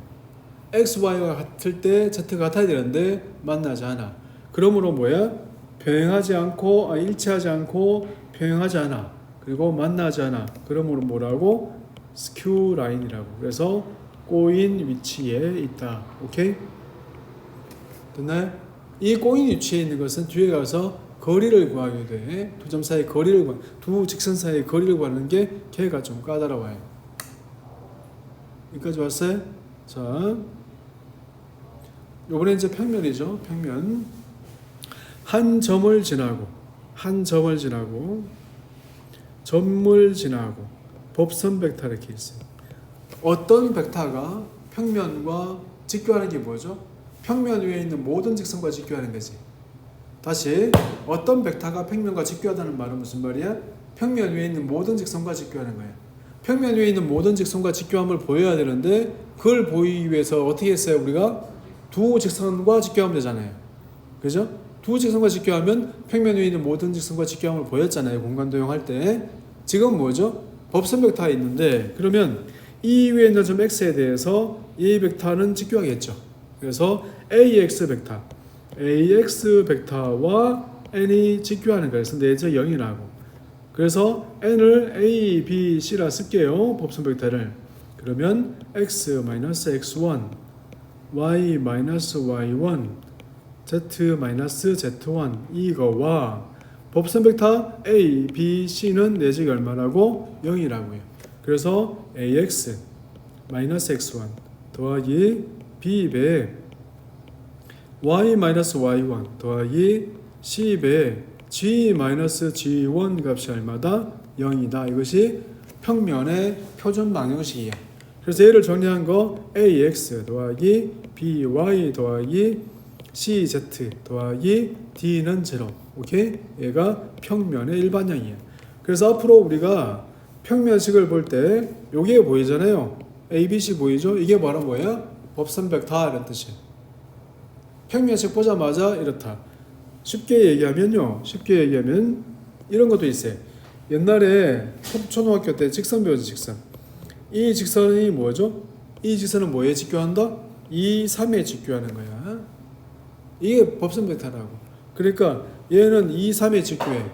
X, Y와 같을 때 Z가 같아야 되는데 만나지 않아. 그러므로 뭐야? 병행하지 않고 일치하지 않고 병행하지 않아. 그리고 만나지 않아. 그러므로 뭐라고? 스큐 라인이라고. 그래서 꼬인 위치에 있다. 오케이? 됐나요? 이 꼬인 위치에 있는 것은 뒤에 가서 거리를 구하게 돼. 두 점 사이 거리를 구하, 두 직선 사이 거리를 구하는 게 걔가 좀 까다로워요. 여기까지 왔어요? 자, 요번에 이제 평면이죠. 평면. 한 점을 지나고 점을 지나고 법선 벡터 이렇게 있어요. 어떤 벡터가 평면과 직교하는 게 뭐죠? 평면 위에 있는 모든 직선과 직교하는 거지. 다시 어떤 벡터가 평면과 직교하다는 말은 무슨 말이야? 평면 위에 있는 모든 직선과 직교하는 거야. 평면 위에 있는 모든 직선과 직교함을 보여야 되는데 그걸 보이기 위해서 어떻게 했어요? 우리가 두 직선과 직교하면 되잖아요. 그죠? 두 직선과 직교하면 평면 위에 있는 모든 직선과 직교함을 보였잖아요. 공간 도형할 때. 지금 뭐죠? 법선 벡터가 있는데 그러면 이 위에 있는 점 X에 대해서 이 벡터는 직교하겠죠. 그래서 AX 벡터와 N이 직교하는 거예요. 그래서 내적 0이라고. 그래서 N을 A, B, C라 쓸게요. 법선 벡터를. 그러면 X-X1, Y-Y1, Z-Z1 이거와 법선 벡터 A, B, C는 내적이 얼마라고? 0이라고요. 그래서 AX-X1 더하기 B배 Y-Y1 더하기 C배 G-G1 값이 얼마다? 0이다. 이것이 평면의 표준 방정식이야. 그래서 얘를 정리한 거 AX 더하기 BY 더하기 CZ 더하기 D는 0. 오케이? 얘가 평면의 일반형이야. 그래서 앞으로 우리가 평면식을 볼 때 요게 보이잖아요. ABC 보이죠? 이게 바로 뭐야? 법선 벡터 이런 뜻이야. 평면식 보자마자 이렇다. 쉽게 얘기하면 이런 것도 있어요. 옛날에 초등학교 때 직선 배우죠. 직선. 이 직선이 뭐죠? 이 직선은 뭐에 직교한다? 2, 3에 직교하는 거야. 이게 법선 벡터라고. 그러니까 얘는 2, 3에 직교해.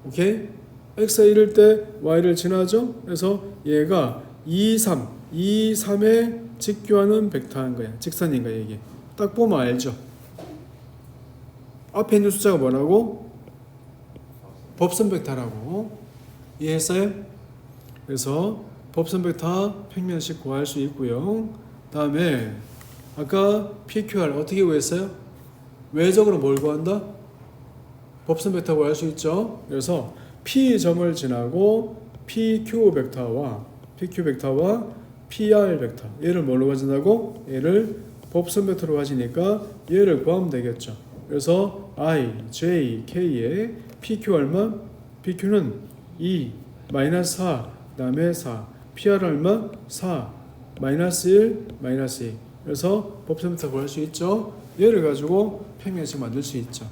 오케이? x가 1일 때 y를 지나죠? 그래서 얘가 2, 3에 직교하는 벡터인 거야. 직선인 거야, 이게. 딱 보면 알죠? 앞에 있는 숫자가 뭐라고? 법선 벡터라고. 이해했어요? 그래서 법선 벡터 평면식 구할 수 있고요. 다음에 아까 PQR 어떻게 구했어요? 외적으로 뭘 구한다? 법선 벡터 구할 수 있죠. 그래서 P점을 지나고 PQ 벡터와 PR 벡터 얘를 뭘로 가진다고? 얘를 법선 벡터로 가지니까 얘를 구하면 되겠죠. 그래서 I, J, K에 PQ 얼마? PQ는 2, 마이너스 4, 그 다음에 4 PR 얼마? 4, 마이너스 1, 마이너스 2 그래서 법선 벡터 구할 수 있죠. 얘를 가지고 평면식 만들 수 있죠.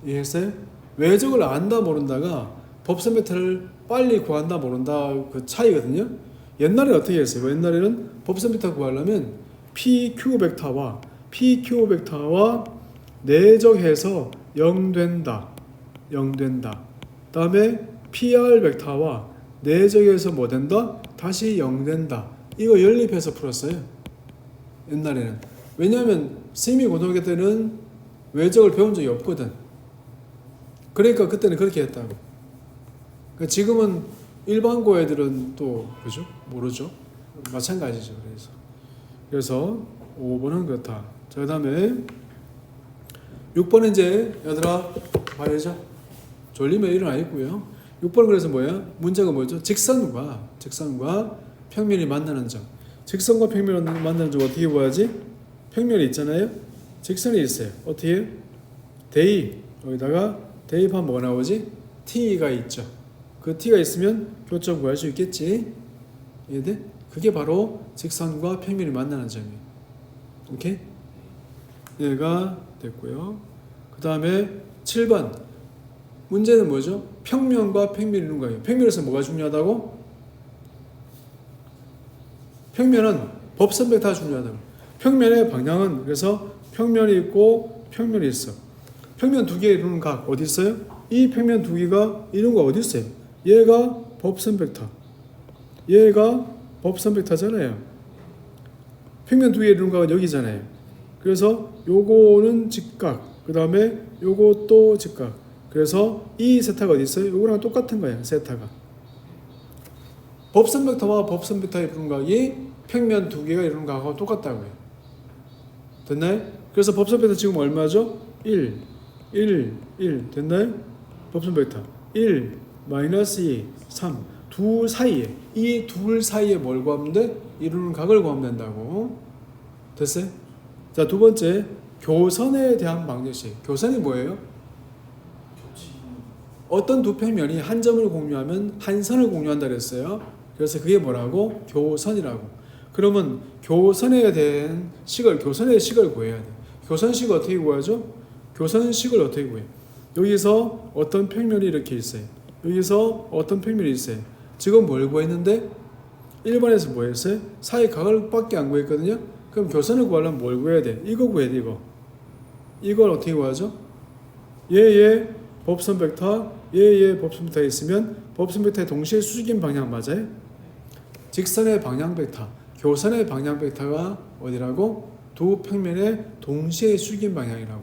이해했어요? 외적을 안다 모른다가 법선 벡터를 빨리 구한다 모른다 그 차이거든요. 옛날에 어떻게 했어요? 옛날에는 법선 벡터 구하려면 PQ 벡터와 내적해서 0 된다. 다음에 PR 벡터와 내적해서 뭐 된다? 다시 0 된다. 이거 연립해서 풀었어요. 옛날에는. 왜냐하면 세미고등학교 때는 외적을 배운 적이 없거든. 그러니까 그때는 그렇게 했다고. 그러니까 지금은 일반고 애들은 또 그죠? 모르죠. 마찬가지죠. 그래서 5번은 그렇다. 자, 그다음에 6번은 이제 얘들아 봐야죠. 졸리면 일어나 있고요. 6번은 그래서 뭐야? 문제가 뭐죠? 직선과 평면이 만나는 점. 직선과 평면이 만나는 점 어떻게 보아야지? 평면이 있잖아요. 직선이 있어요. 어떻게? 대입. 여기다가 대입하면 뭐가 나오지? t가 있죠. 그 t가 있으면 교점 구할 수 있겠지. 이해돼? 그게 바로 직선과 평면이 만나는 점이에요. 오케이? 얘가 됐고요. 그 다음에 7번 문제는 뭐죠? 평면과 평면이 있는 거예요. 평면에서 뭐가 중요하다고? 평면은 법선 벡터가 중요하다고. 평면의 방향은 그래서 평면이 있고 평면이 있어. 평면 두 개 이루는 각 어디 있어요? 이 평면 두 개가 이루는 거 어디 있어요? 얘가 법선 벡터. 얘가 법선 벡터잖아요. 평면 두 개 이루는 각은 여기잖아요. 그래서 요거는 직각. 그 다음에 요것도 직각. 그래서 이 세타가 어디 있어요? 요거랑 똑같은 거예요. 세타가. 법선 벡터와 법선 벡터의 이루는 각이 평면 두 개가 이루는 각하고 똑같다고요. 됐나요? 그래서 법선 벡터 지금 얼마죠? 1, 1, 1. 됐나요? 법선 벡터 1, 마이너스 2, 3. 둘 사이에 이 둘 사이에 뭘 구하면 돼? 이루는 각을 구하면 된다고. 됐어요? 자, 두 번째 교선에 대한 방정식. 교선이 뭐예요? 어떤 두 평면이 한 점을 공유하면 한 선을 공유한다 그랬어요. 그래서 그게 뭐라고? 교선이라고. 그러면 교선에 대한 식을, 교선의 식을 구해야 돼. 교선식을 어떻게 구하죠? 교선식을 어떻게 구해? 여기서 어떤 평면이 이렇게 있어요. 여기서 어떤 평면이 있어요. 지금 뭘 구했는데? 1번에서 뭐 했어요? 사이 각을 밖에 안 구했거든요. 그럼 교선을 구하려면 뭘 구해야 돼? 이거 구해야 돼, 이거. 이걸 어떻게 구하죠? 얘 법선 벡터, 얘 법선 벡터 있으면 법선 벡터의 동시에 수직인 방향 맞아요? 직선의 방향 벡터, 교선의 방향 벡터가 어디라고? 두 평면의 동시에 수직인 방향이라고.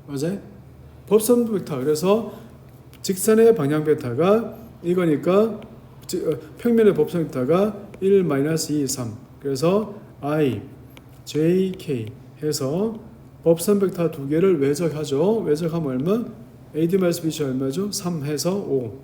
맞아요? 법선 벡터. 그래서 직선의 방향 벡터가 이거니까 평면의 법선 벡터가 1, 2, 3. 그래서 I, J, K 해서 법선 벡터 두 개를 외적하죠. 외적하면 얼마? AD-BC 얼마죠? 3 해서 5.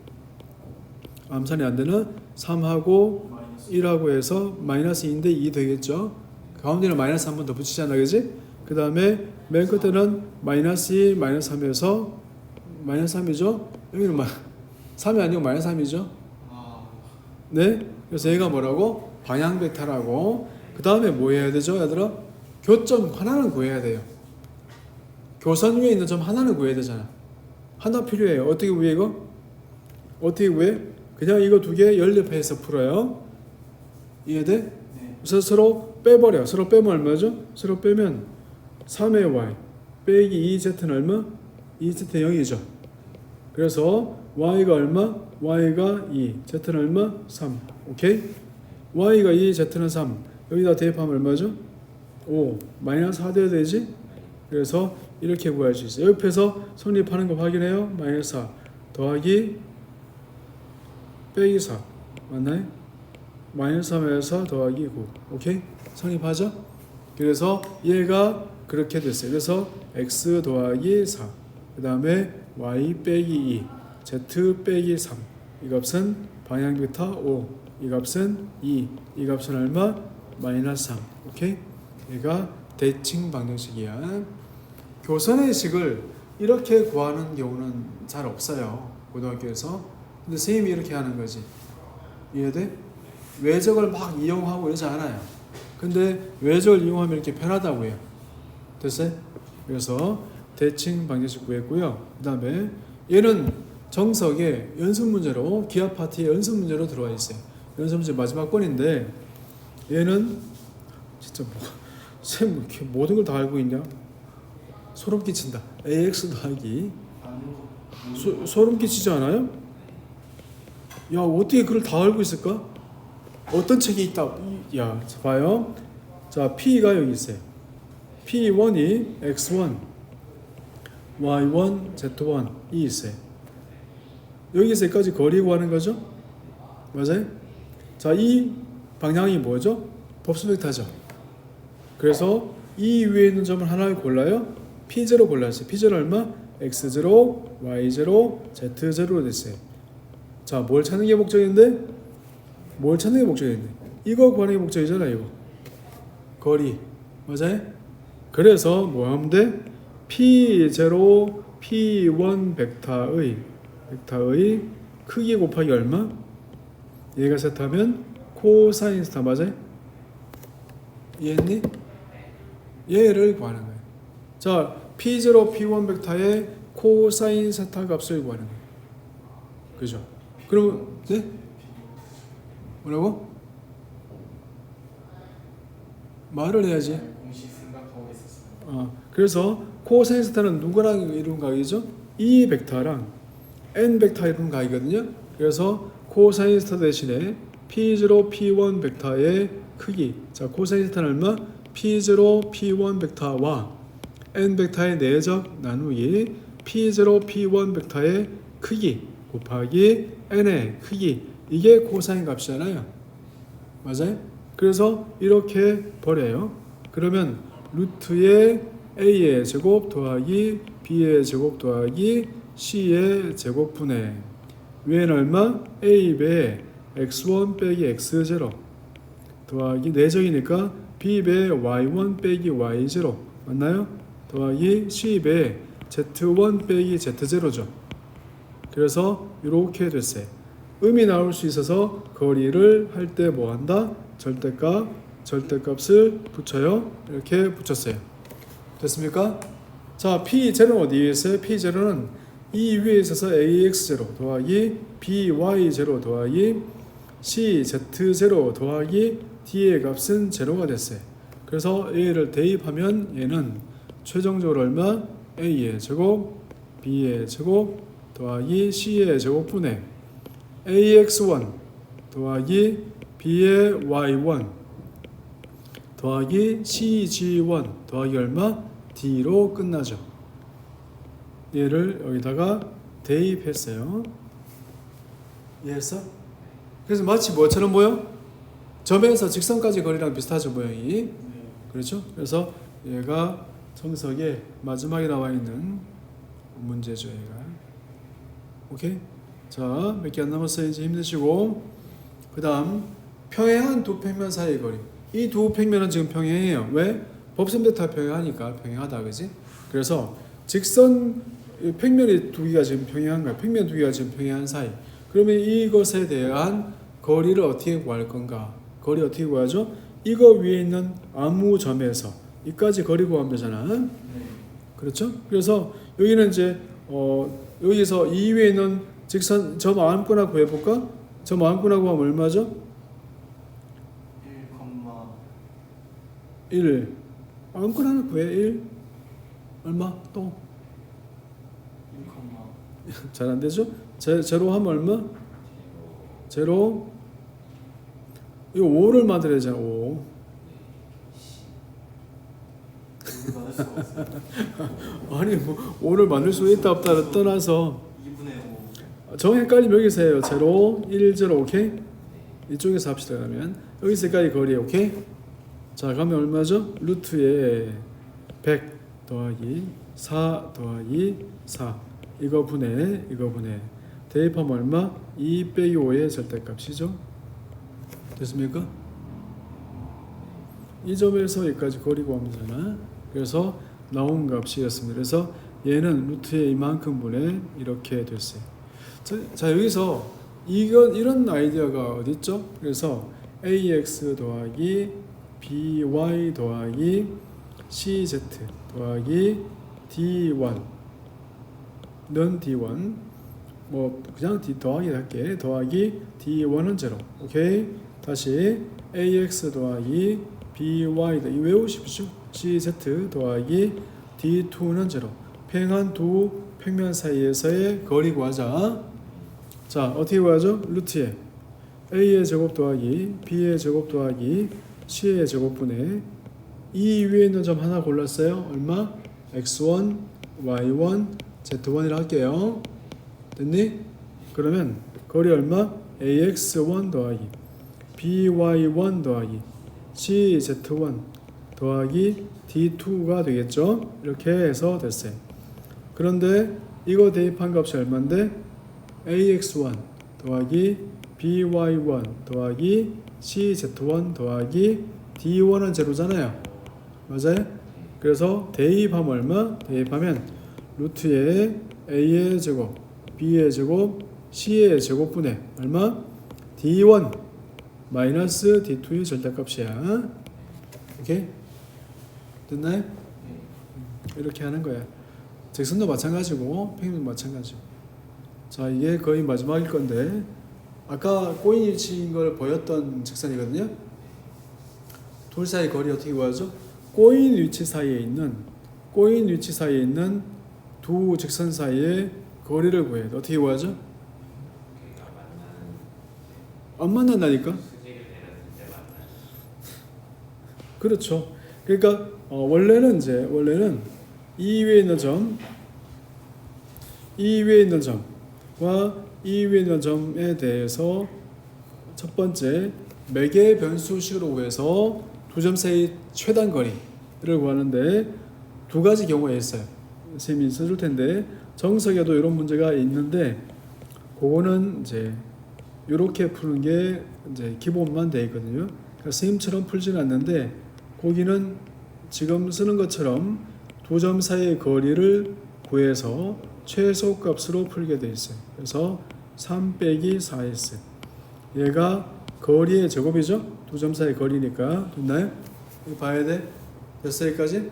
암산이 안 되나? 3하고 1하고 해서 마이너스 2인데 2 되겠죠. 가운데는 마이너스 한 번 더 붙이잖아, 그지? 그 다음에 맨 끝에는 마이너스 2, 마이너스 3에서 마이너스 3이죠. 여기는 3이 아니고 마이너스 3이죠. 네? 그래서 얘가 뭐라고? 방향 벡터라고. 그 다음에 뭐 해야 되죠, 얘들아? 교점 하나는 구해야 돼요. 교선 위에 있는 점 하나는 구해야 되잖아. 하나 필요해요. 어떻게 구해 이거? 어떻게 구해? 그냥 이거 두 개 연립해서 풀어요. 이해돼? 네. 그래서 서로 빼버려. 서로 빼면 얼마죠? 서로 빼면 3의 y 빼기 2z는 얼마? 2z 0이죠. 그래서 y가 얼마? y가 2, z는 얼마? 3. 오케이? y가 2, z는 3. 여기다 대입하면 얼마죠? 5. 마이너스 4 돼야 되지? 그래서 이렇게 구할 수 있어요. 옆에서 성립하는 거 확인해요. 마이너스 4 더하기 빼기 4 맞나요? 마이너스 3에서 더하기 9. 오케이? 성립하죠? 그래서 얘가 그렇게 됐어요. 그래서 x 더하기 4 그 다음에 y 빼기 2 z 빼기 3 이 값은 방향 벡터 5 이 값은 2 이 값은 얼마? 마이너스 3. 오케이? 얘가 대칭 방정식이야. 교선의 식을 이렇게 구하는 경우는 잘 없어요. 고등학교에서. 근데 선생님이 이렇게 하는 거지. 이해돼? 외적을 막 이용하고 이러지 않아요. 근데 외적을 이용하면 이렇게 편하다고 해요. 됐어요? 그래서 대칭 방정식 구했고요. 그 다음에 얘는 정석에 연습 문제로 기하 파트에 연습 문제로 들어와 있어요. 연습 문제 마지막 번인데 얘는 진짜 쌤 이렇게 모든 걸 다 알고 있냐? 소름 끼친다. AX 더하기 소름 끼치지 않아요? 야, 어떻게 그걸 다 알고 있을까? 어떤 책이 있다. 야, 봐요. 자, P가 여기 있어요. P1이 X1, Y1, Z1이 있어요. 여기서 여기까지 거리 구하는 거죠? 맞아요? 자, 이 방향이 뭐죠? 법수 벡터죠. 그래서 이 위에 있는 점을 하나를 골라요. P0 골랐어요. P0 얼마? X0, Y0, Z0로 됐어요. 자, 뭘 찾는 게 목적인데? 뭘 찾는 게 목적인데? 이거 구하는 게 목적이잖아요. 이거. 거리. 맞아요? 그래서 뭐 하면 돼? P0, P1 벡터의 크기 곱하기 얼마? 얘가 세타면 코사인 스타 맞아요? 이해했니? 얘를 구하는 거예요. 자, P0, P1 벡터의 코사인 세타 값을 구하는 거예요. 그죠? 그러면 네? 뭐라고? 말을 해야지. 공식 생각하고 있었어요. 그래서 코사인 세타는 누구랑 이룬 각이죠? 이 벡터랑 n 벡터 이룬 각이거든요. 그래서 코사인 세타 대신에 P0, P1 벡터의 크기. 자, 코사인 세타는 얼마? P0, P1 벡터와 n 벡터의 내적 나누기 P0, P1 벡터의 크기 곱하기 n의 크기. 이게 코사인 값이잖아요. 맞아요? 그래서 이렇게 버려요. 그러면 루트의 a의 제곱 더하기 b의 제곱 더하기 c의 제곱분의 위에는 얼마? a배 x1 빼기 x0 더하기 내적이니까 b배 y1 빼기 y0 맞나요? 더하기 c배 z1 빼기 z0죠. 그래서 이렇게 됐어요. 음이 나올 수 있어서 거리를 할 때 뭐 한다? 절대값을 붙여요. 이렇게 붙였어요. 됐습니까? 자, P0는 어디에 있어요? P0는 이 위에 있어서 AX0 더하기 BY0 더하기 CZ0 더하기 D의 값은 제로가 됐어요. 그래서 A를 대입하면 얘는 최종적으로 얼마? A의 제곱, B의 제곱 더하기 C의 제곱분의 AX1 더하기 B의 Y1 더하기 CG1 더하기 얼마? D로 끝나죠. 얘를 여기다가 대입했어요. 이해했어? 그래서 마치 뭐처럼 보여? 점에서 직선까지 거리랑 비슷하죠, 모양이. 그렇죠? 그래서 얘가 정석의 마지막에 나와 있는 문제죠, 얘가. 오케이? 자, 몇 개 안 남았어요. 이제 힘내시고. 그 다음 평행한 두 평면 사이의 거리. 이 두 평면은 지금 평행해요. 왜? 법선 벡터 평행하니까 평행하다, 그지? 그래서 직선 평면이 두 개가 지금 평행한 거야. 평면 두 개가 지금 평행한 사이. 그러면 이것에 대한 거리를 어떻게 구할 건가? 거리 어떻게 구하죠? 이거 위에 있는 아무 점에서 이까지 거리 구하면 되잖아. 네. 그렇죠? 그래서 여기는 이제 여기서 이 위에 있는 직선 점 아무거나 구해볼까? 점 아무거나 구하면 얼마죠? 1 아무거나 하나 구해. 1 얼마? 또 1, 잘 안 되죠? 제로 하면 얼마? 제로 이거 5를 만들어야 되잖아. 5 받을 수가 없어요. 아니 뭐 5를 만들 수 있다 없다를 떠나서 2분의 5. 정 헷갈리면 여기서 해요. 제로 1, 제로 오케이? 이쪽에서 합시다. 그러면 여기서까지 거리 오케이? 자, 그러면 얼마죠? 루트에 100 더하기 4 더하기 4 이거 분해 대입하면 얼마? 2 빼기 5의 절대값이죠. 됐습니까? 이 점에서 여기까지 거리 구하면 되잖아. 그래서 나온 값이었습니다. 그래서 얘는 루트에 이만큼 분해 이렇게 됐어요. 자, 여기서 이런 아이디어가 어디 있죠? 그래서 ax 더하기 by 더하기 cz 더하기 d1 넌 d1 뭐 그냥 d 더하기 할게. 더하기 d1은 제로. 오케이. 다시 ax 더하기 by 이 외우십시오. cz 더하기 d2는 제로. 평행한 두 평면 사이에서의 거리 구하자. 자, 어떻게 구하죠? 루트에 a의 제곱 더하기 b의 제곱 더하기 c의 제곱분의 이 위에 있는 점 하나 골랐어요. 얼마? x1, y1, z1이라 할게요. 됐니? 그러면 거리 얼마? ax1 더하기 by1 더하기 cz1 더하기 d2가 되겠죠. 이렇게 해서 됐어요. 그런데 이거 대입한 값이 얼마인데? ax1 더하기 by1 더하기 cz1 더하기 d1은 제로잖아요. 맞아요? 그래서 대입하면 얼마? 대입하면 루트에 a의 제곱, b의 제곱, c의 제곱분의 얼마? d1 마이너스 d2의 절대값이야. 오케이? 됐나요? 이렇게 하는 거야. 직선도 마찬가지고 평면도 마찬가지고. 자, 이게 거의 마지막일 건데 아까 꼬인 위치인 걸 보였던 직선이거든요. 둘 사이 거리 어떻게 구하죠? 꼬인 위치 사이에 있는 두 직선 사이의 거리를 구해야 돼. 어떻게 구하죠? 안 만난다니까? 그렇죠. 그러니까 원래는 이 위에 있는 점과 이 위에 있는 점에 대해서 첫 번째 매개 변수식으로 구해서 두 점 사이 최단 거리를 구하는데 두 가지 경우가 있어요. 선생님이 써줄 텐데 정석에도 이런 문제가 있는데 그거는 이제 이렇게 푸는 게 이제 기본만 돼 있거든요. 그러니까 선생님처럼 풀지는 않는데 거기는 지금 쓰는 것처럼 두 점 사이의 거리를 구해서 최소값으로 풀게 돼 있어요. 그래서 3 빼기 4s 얘가 거리의 제곱이죠. 두 점 사이 거리니까. 됐나요? 이거 봐야 돼. 됐어? 여기까지?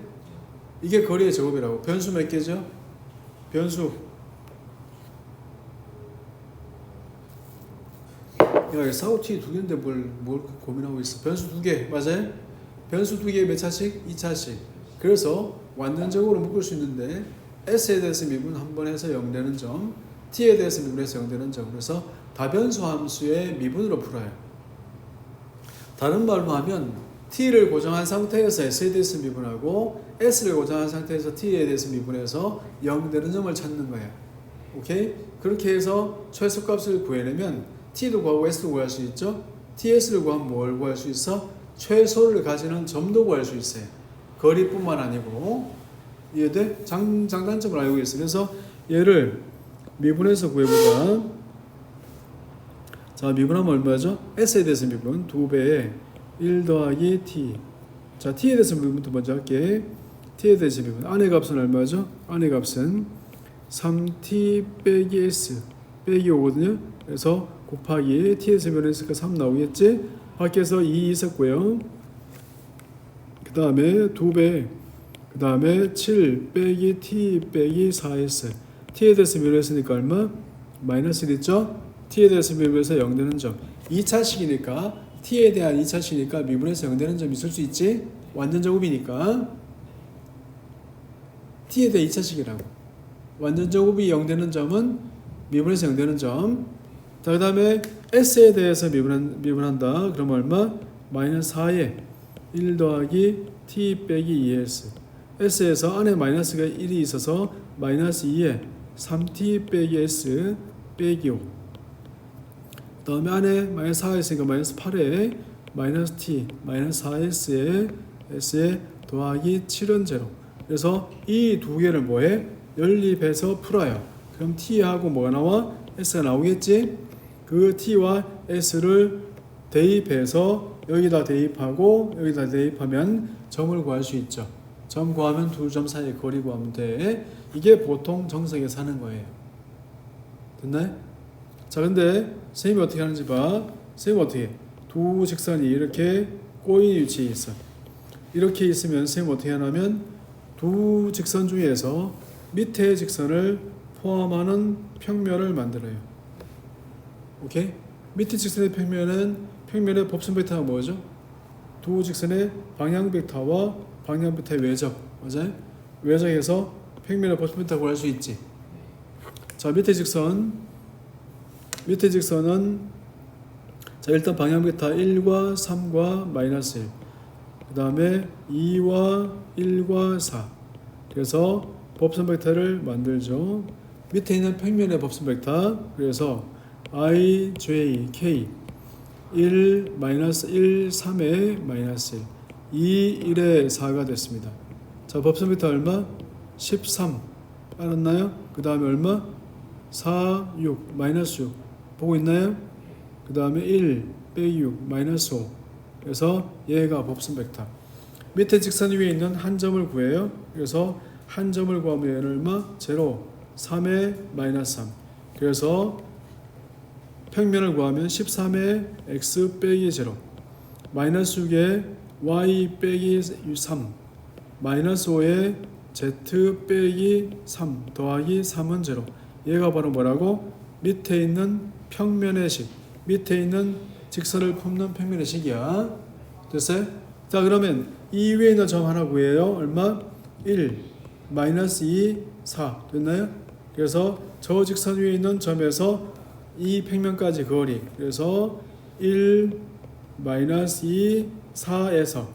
이게 거리의 제곱이라고. 변수 몇 개죠? 변수. 야, 4, 5, T 두 개인데 뭘 고민하고 있어. 변수 두 개. 맞아요? 변수 두 개 몇 차씩? 2차씩. 그래서 완전적으로 묶을 수 있는데 S에 대해서 미분 한번 해서 0 되는 점, T에 대해서 미분해서 0 되는 점. 그래서 다변수 함수의 미분으로 풀어요. 다른 말로 하면 T를 고정한 상태에서 S에 대해서 미분하고 S를 고정한 상태에서 T에 대해서 미분해서 0 되는 점을 찾는 거예요. 오케이? 그렇게 해서 최소값을 구해내면 T도 구하고 S도 구할 수 있죠. TS를 구하면 뭘 구할 수 있어? 최소를 가지는 점도 구할 수 있어요. 거리뿐만 아니고. 이해돼? 장단점을 알고 있어. 그래서 얘를 미분해서 구해보자. 자, 미분하면 얼마죠? S에 대해서 미분 2배에 1 더하기 T. 자, T에 대해서 미분부터 먼저 할게. T에 대해서 미분. 안의 값은 얼마죠? 안의 값은 3T 빼기 S 빼기 5거든요. 그래서 곱하기 T에서 미분했으니까 3 나오겠지? 밖에서 2 있었고요. 그 다음에 2배. 그 다음에 7 빼기 T 빼기 4S. T에 대해서 미분했으니까 얼마? 마이너스 1 있죠? T에 대해서 미분해서 0 되는 점. 2차식이니까 T에 대한 2차식이니까 미분해서 0 되는 점 있을 수 있지? 완전 제곱이니까 T에 대한 2차식이라고. 완전 제곱이 0 되는 점은 미분해서 0 되는 점. 자, 그 다음에 S에 대해서 미분한다. 그럼 얼마? 마이너스 4에 1 더하기 T 빼기 2S. S에서 안에 마이너스가 1이 있어서 마이너스 2에 3T 빼기 S 빼기 5. 그 다음에 안에 마이너스 4가 있으니까 마이너스 8에 마이너스 T 마이너스 4S에 S에 더하기 7은 제로. 그래서 이 두 개를 뭐해? 연립해서 풀어요. 그럼 T하고 뭐가 나와? S가 나오겠지? 그 T와 S를 대입해서 여기다 대입하고 여기다 대입하면 점을 구할 수 있죠. 점 구하면 두 점 사이의 거리 구하면 돼. 이게 보통 정석에서 하는 거예요. 됐나요? 자, 근데 선생님이 어떻게 하는지 봐. 선생님이 어떻게 해? 두 직선이 이렇게 꼬인 위치에 있어. 이렇게 있으면 선생님이 어떻게 하냐면 두 직선 중에서 밑에 직선을 포함하는 평면을 만들어요. 오케이? 밑에 직선의 평면의 법선 벡터가 뭐죠? 두 직선의 방향 벡터와 방향 벡터의 외적. 맞아요? 외적에서 평면의 법선 벡터 구할 수 있지. 자, 밑에 직선은 자, 일단 방향 벡터 1과 3과 마이너스 1. 그 다음에 2와 1과 4. 그래서 법선 벡터를 만들죠. 밑에 있는 평면의 법선 벡터. 그래서 I, J, K 1, 마이너스 1, 3에 마이너스 1 2, 1에 4가 됐습니다. 자, 법선 벡터 얼마? 13 알았나요? 그 다음에 얼마? 4, 6, 마이너스 6 보고 있나요? 그 다음에 1, 빼기 6, 마이너스 5 그래서 얘가 법선 벡터. 밑에 직선 위에 있는 한 점을 구해요. 그래서 한 점을 구하면 얘는 얼마? 0, 3에 마이너스 3 그래서 평면을 구하면 13에 x 빼기 0 마이너스 6에 y 빼기 3 마이너스 5에 z 빼기 3 더하기 3은 0 얘가 바로 뭐라고? 밑에 있는 평면의 식 밑에 있는 직선을 품는 평면의 식이야. 됐어요? 자, 그러면 이 위에 있는 점 하나 구해요. 얼마? 1 마이너스 2 4 됐나요? 그래서 저 직선 위에 있는 점에서 이 평면까지 거리 그래서 1 마이너스 2 4에서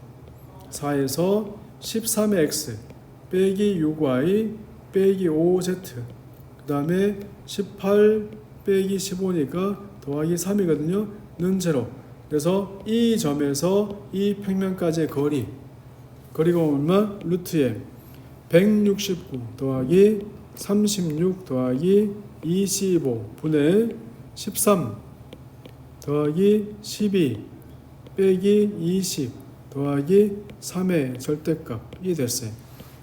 13의 x 빼기 6y 빼기 5z 그 다음에 18 빼기 15니까 더하기 3이거든요 는 0 그래서 이 점에서 이 평면까지의 거리가 얼마? 루트에 169 더하기 36 더하기 25 분의 13 더하기 12 빼기 20 더하기 3의 절대값이 됐어요.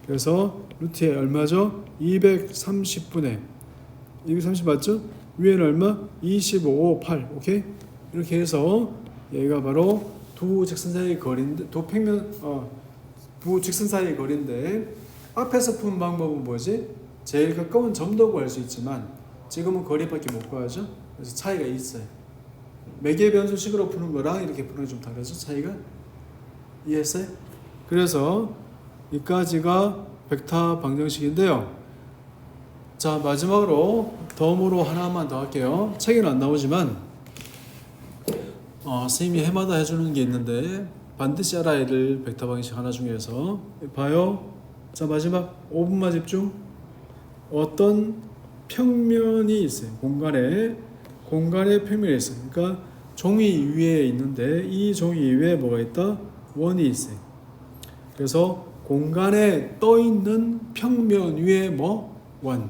그래서 루트에 얼마죠? 230분의 230 맞죠? 위에는 얼마? 25, 8 오케이? 이렇게 해서 얘가 바로 두 직선 사이의 거리인데 두 직선 사이의 거리인데 앞에서 푼 방법은 뭐지? 제일 가까운 점도 구할 수 있지만 지금은 거리밖에 못 구하죠. 그래서 차이가 있어요. 매개 변수식으로 푸는 거랑 이렇게 푸는 게 좀 다르죠. 차이가 이해했어요? 그래서 이까지가 벡터 방정식인데요. 자, 마지막으로 덤으로 하나만 더 할게요. 책에는 안 나오지만 선생님이 해마다 해주는 게 있는데 반드시 알아야 될 벡터 방정식 하나 중에서 봐요. 자, 마지막 5분만 집중. 어떤 평면이 있어요. 공간에 평면이 있어요. 그러니까 종이 위에 있는데 이 종이 위에 뭐가 있다? 원이 있어요. 그래서 공간에 떠 있는 평면 위에 원.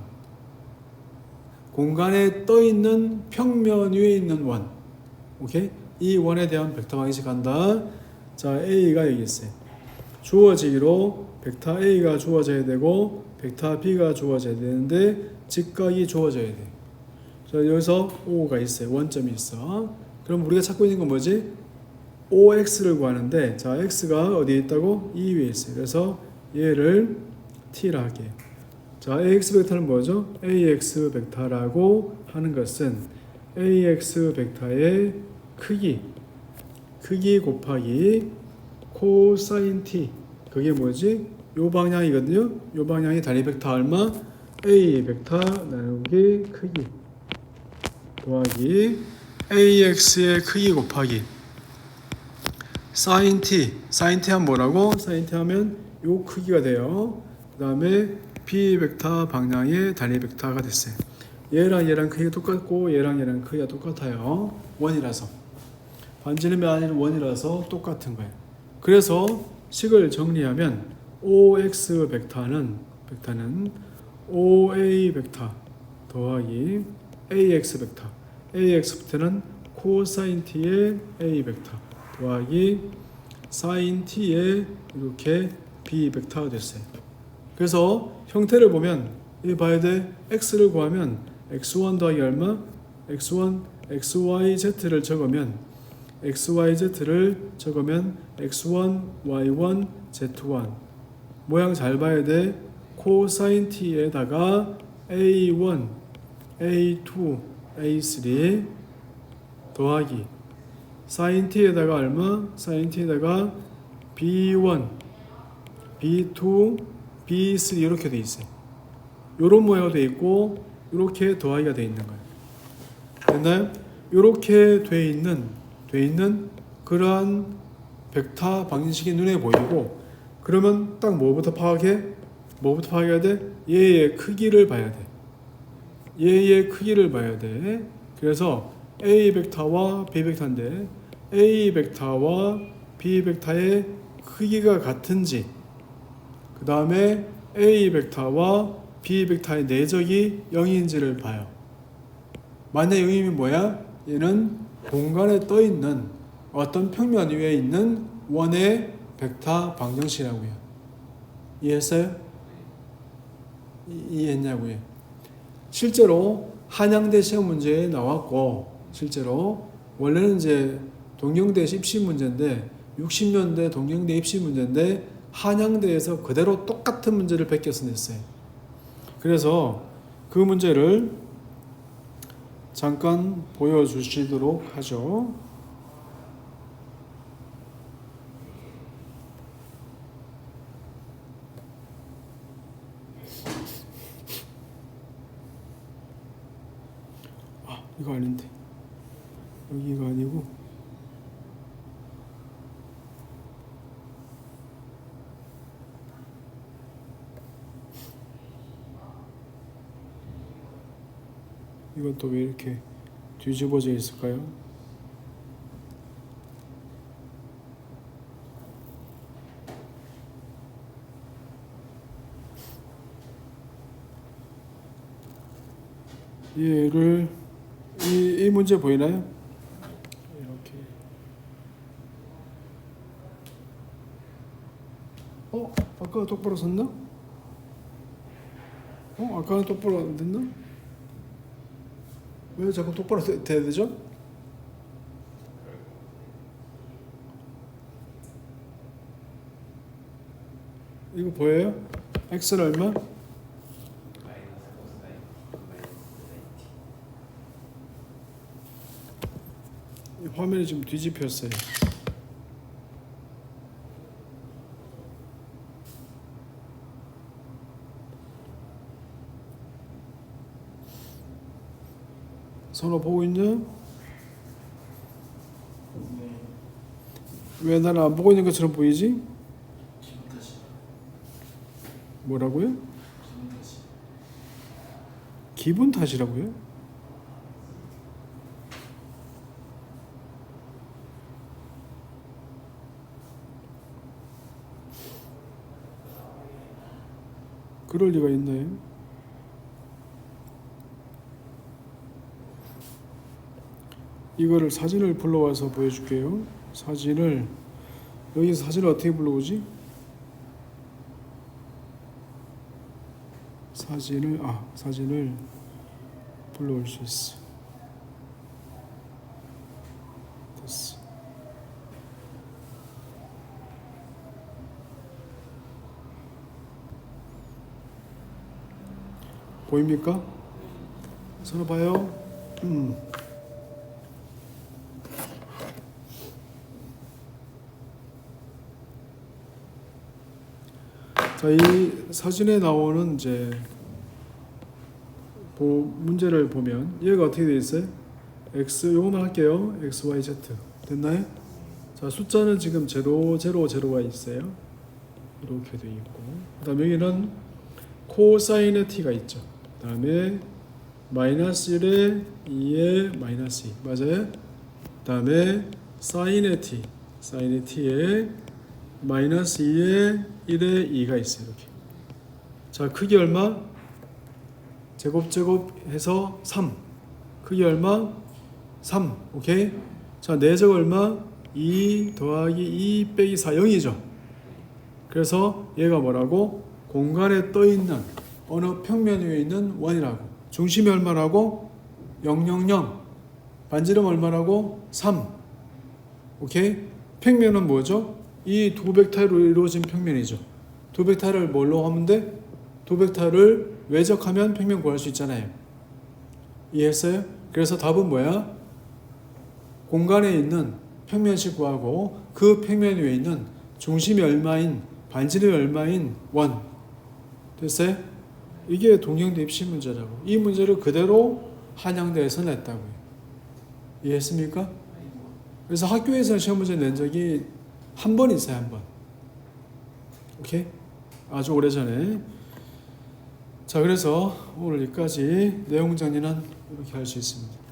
공간에 떠 있는 평면 위에 있는 원. 오케이? 이 원에 대한 벡터 방정식 한다. 자, A가 여기 있어요. 주어지기로 벡터 A가 주어져야 되고 벡터 B가 주어져야 되는데 직각이 주어져야 돼. 자, 여기서 O가 있어요. 원점이 있어. 그럼 우리가 찾고 있는 건 뭐지? OX를 구하는데 자, X가 어디에 있다고? 이 위에 있어요. 그래서 얘를 T라 할게요. 자, AX 벡터는 뭐죠? AX 벡터라고 하는 것은 AX 벡터의 크기 곱하기 코사인 T 그게 뭐지? 요 방향이거든요. 요 방향이 단위 벡터 얼마? A 벡터 나누기 크기 더하기 AX의 크기 곱하기 sin T 하면 뭐라고? sin T 하면 요 크기가 돼요. 그 다음에 B 벡터 방향의 단위 벡터가 됐어요. 얘랑 크기가 똑같고 얘랑 크기가 똑같아요. 원이라서 반지름이 아닌 원이라서 똑같은 거예요. 그래서 식을 정리하면 OX 벡터는 OA 벡터 더하기 AX 벡터 AX 벡터는 코사인 T의 A 벡터 더하기 사인 T의 이렇게 B 벡터가 됐어요. 그래서 형태를 보면 이 봐야 돼. X를 구하면 X1 더하기 얼마? X1 XYZ를 적으면 X1 Y1 Z1 모양 잘 봐야 돼. 코사인 T에다가 A1 A2 A3 더하기 사인 T에다가 얼마? 사인 T에다가 B1 B2 B3 이렇게 돼 있어요. 요런 모양으로 돼 있고 이렇게 더하기가 돼 있는 거예요. 됐나요? 이렇게 돼 있는 그러한 벡터 방정식이 눈에 보이고 그러면 딱 뭐부터 파악해야 돼? 얘의 크기를 봐야 돼. 그래서 A 벡터와 B 벡터인데 A 벡터와 B 벡터의 크기가 같은지, 그 다음에 A 벡터와 B 벡터의 내적이 0인지를 봐요. 만약 0이면 뭐야? 얘는 공간에 떠 있는 어떤 평면 위에 있는 원의 벡터 방정식이라고요. 이해했어요? 이해했냐고요? 실제로 한양대 시험 문제에 나왔고, 실제로 원래는 이제 동경대 입시 문제인데 60년대 동경대 입시 문제인데 한양대에서 그대로 똑같은 문제를 베껴서 냈어요. 그래서 그 문제를 잠깐 보여주시도록 하죠. 이거 아닌데, 여기가 아니고 이건 또 왜 이렇게 뒤집어져 있을까요? 얘를 이 문제 보이나요? 이렇게. 아까 똑바로 섰나? 아까는 똑바로 안 됐나? 왜 자꾸 똑바로 돼야 되죠? 이거 보여요? x는 얼마? 이 화면이 지금 뒤집혔어요. 선호 보고 있냐? 네. 왜 나는 안 보고 있는 것처럼 보이지? 기분 탓이. 뭐라고요? 기분 탓이. 기분 탓이라고요? 그럴 리가 있나요? 이거를 사진을 불러와서 보여줄게요. 사진을 여기서 사진을 어떻게 불러오지? 사진을 불러올 수 있어. 됐어. 보입니까? 서로 봐요. 자, 이 사진에 나오는 이제 문제를 보면 얘가 어떻게 돼 있어요? x 요거만 할게요. x, y, z 됐나요? 자, 숫자는 지금 0, 0, 0가 있어요. 이렇게 돼 있고, 그다음에 여기는 코사인의 t가 있죠. 그다음에 마이너스 1에 2에 마이너스 2 맞아요? 그다음에 사인의 t에 마이너스 2에 1에 2가 있어요. 이렇게. 자, 크기 얼마? 제곱 해서 3. 크기 얼마? 3. 오케이? 자, 내적 얼마? 2 더하기 2 빼기 4 0이죠. 그래서 얘가 뭐라고? 공간에 떠 있는 어느 평면 위에 있는 원이라고. 중심이 얼마라고? 0, 0, 0. 반지름 얼마라고? 3. 오케이? 평면은 뭐죠? 이 두 벡터로 이루어진 평면이죠. 두 벡터를 뭘로 하면 돼? 두 벡터를 외적하면 평면 구할 수 있잖아요. 이해했어요? 그래서 답은 뭐야? 공간에 있는 평면식 구하고 그 평면 위에 있는 중심이 얼마인 반지름이 얼마인 원. 됐어요? 이게 동경대 입시 문제라고. 이 문제를 그대로 한양대에서 냈다고요. 이해했습니까? 그래서 학교에서 시험 문제 낸 적이 한 번 있어요. 한 번. 오케이? 아주 오래전에. 자, 그래서 오늘 여기까지 내용 정리는 이렇게 할 수 있습니다.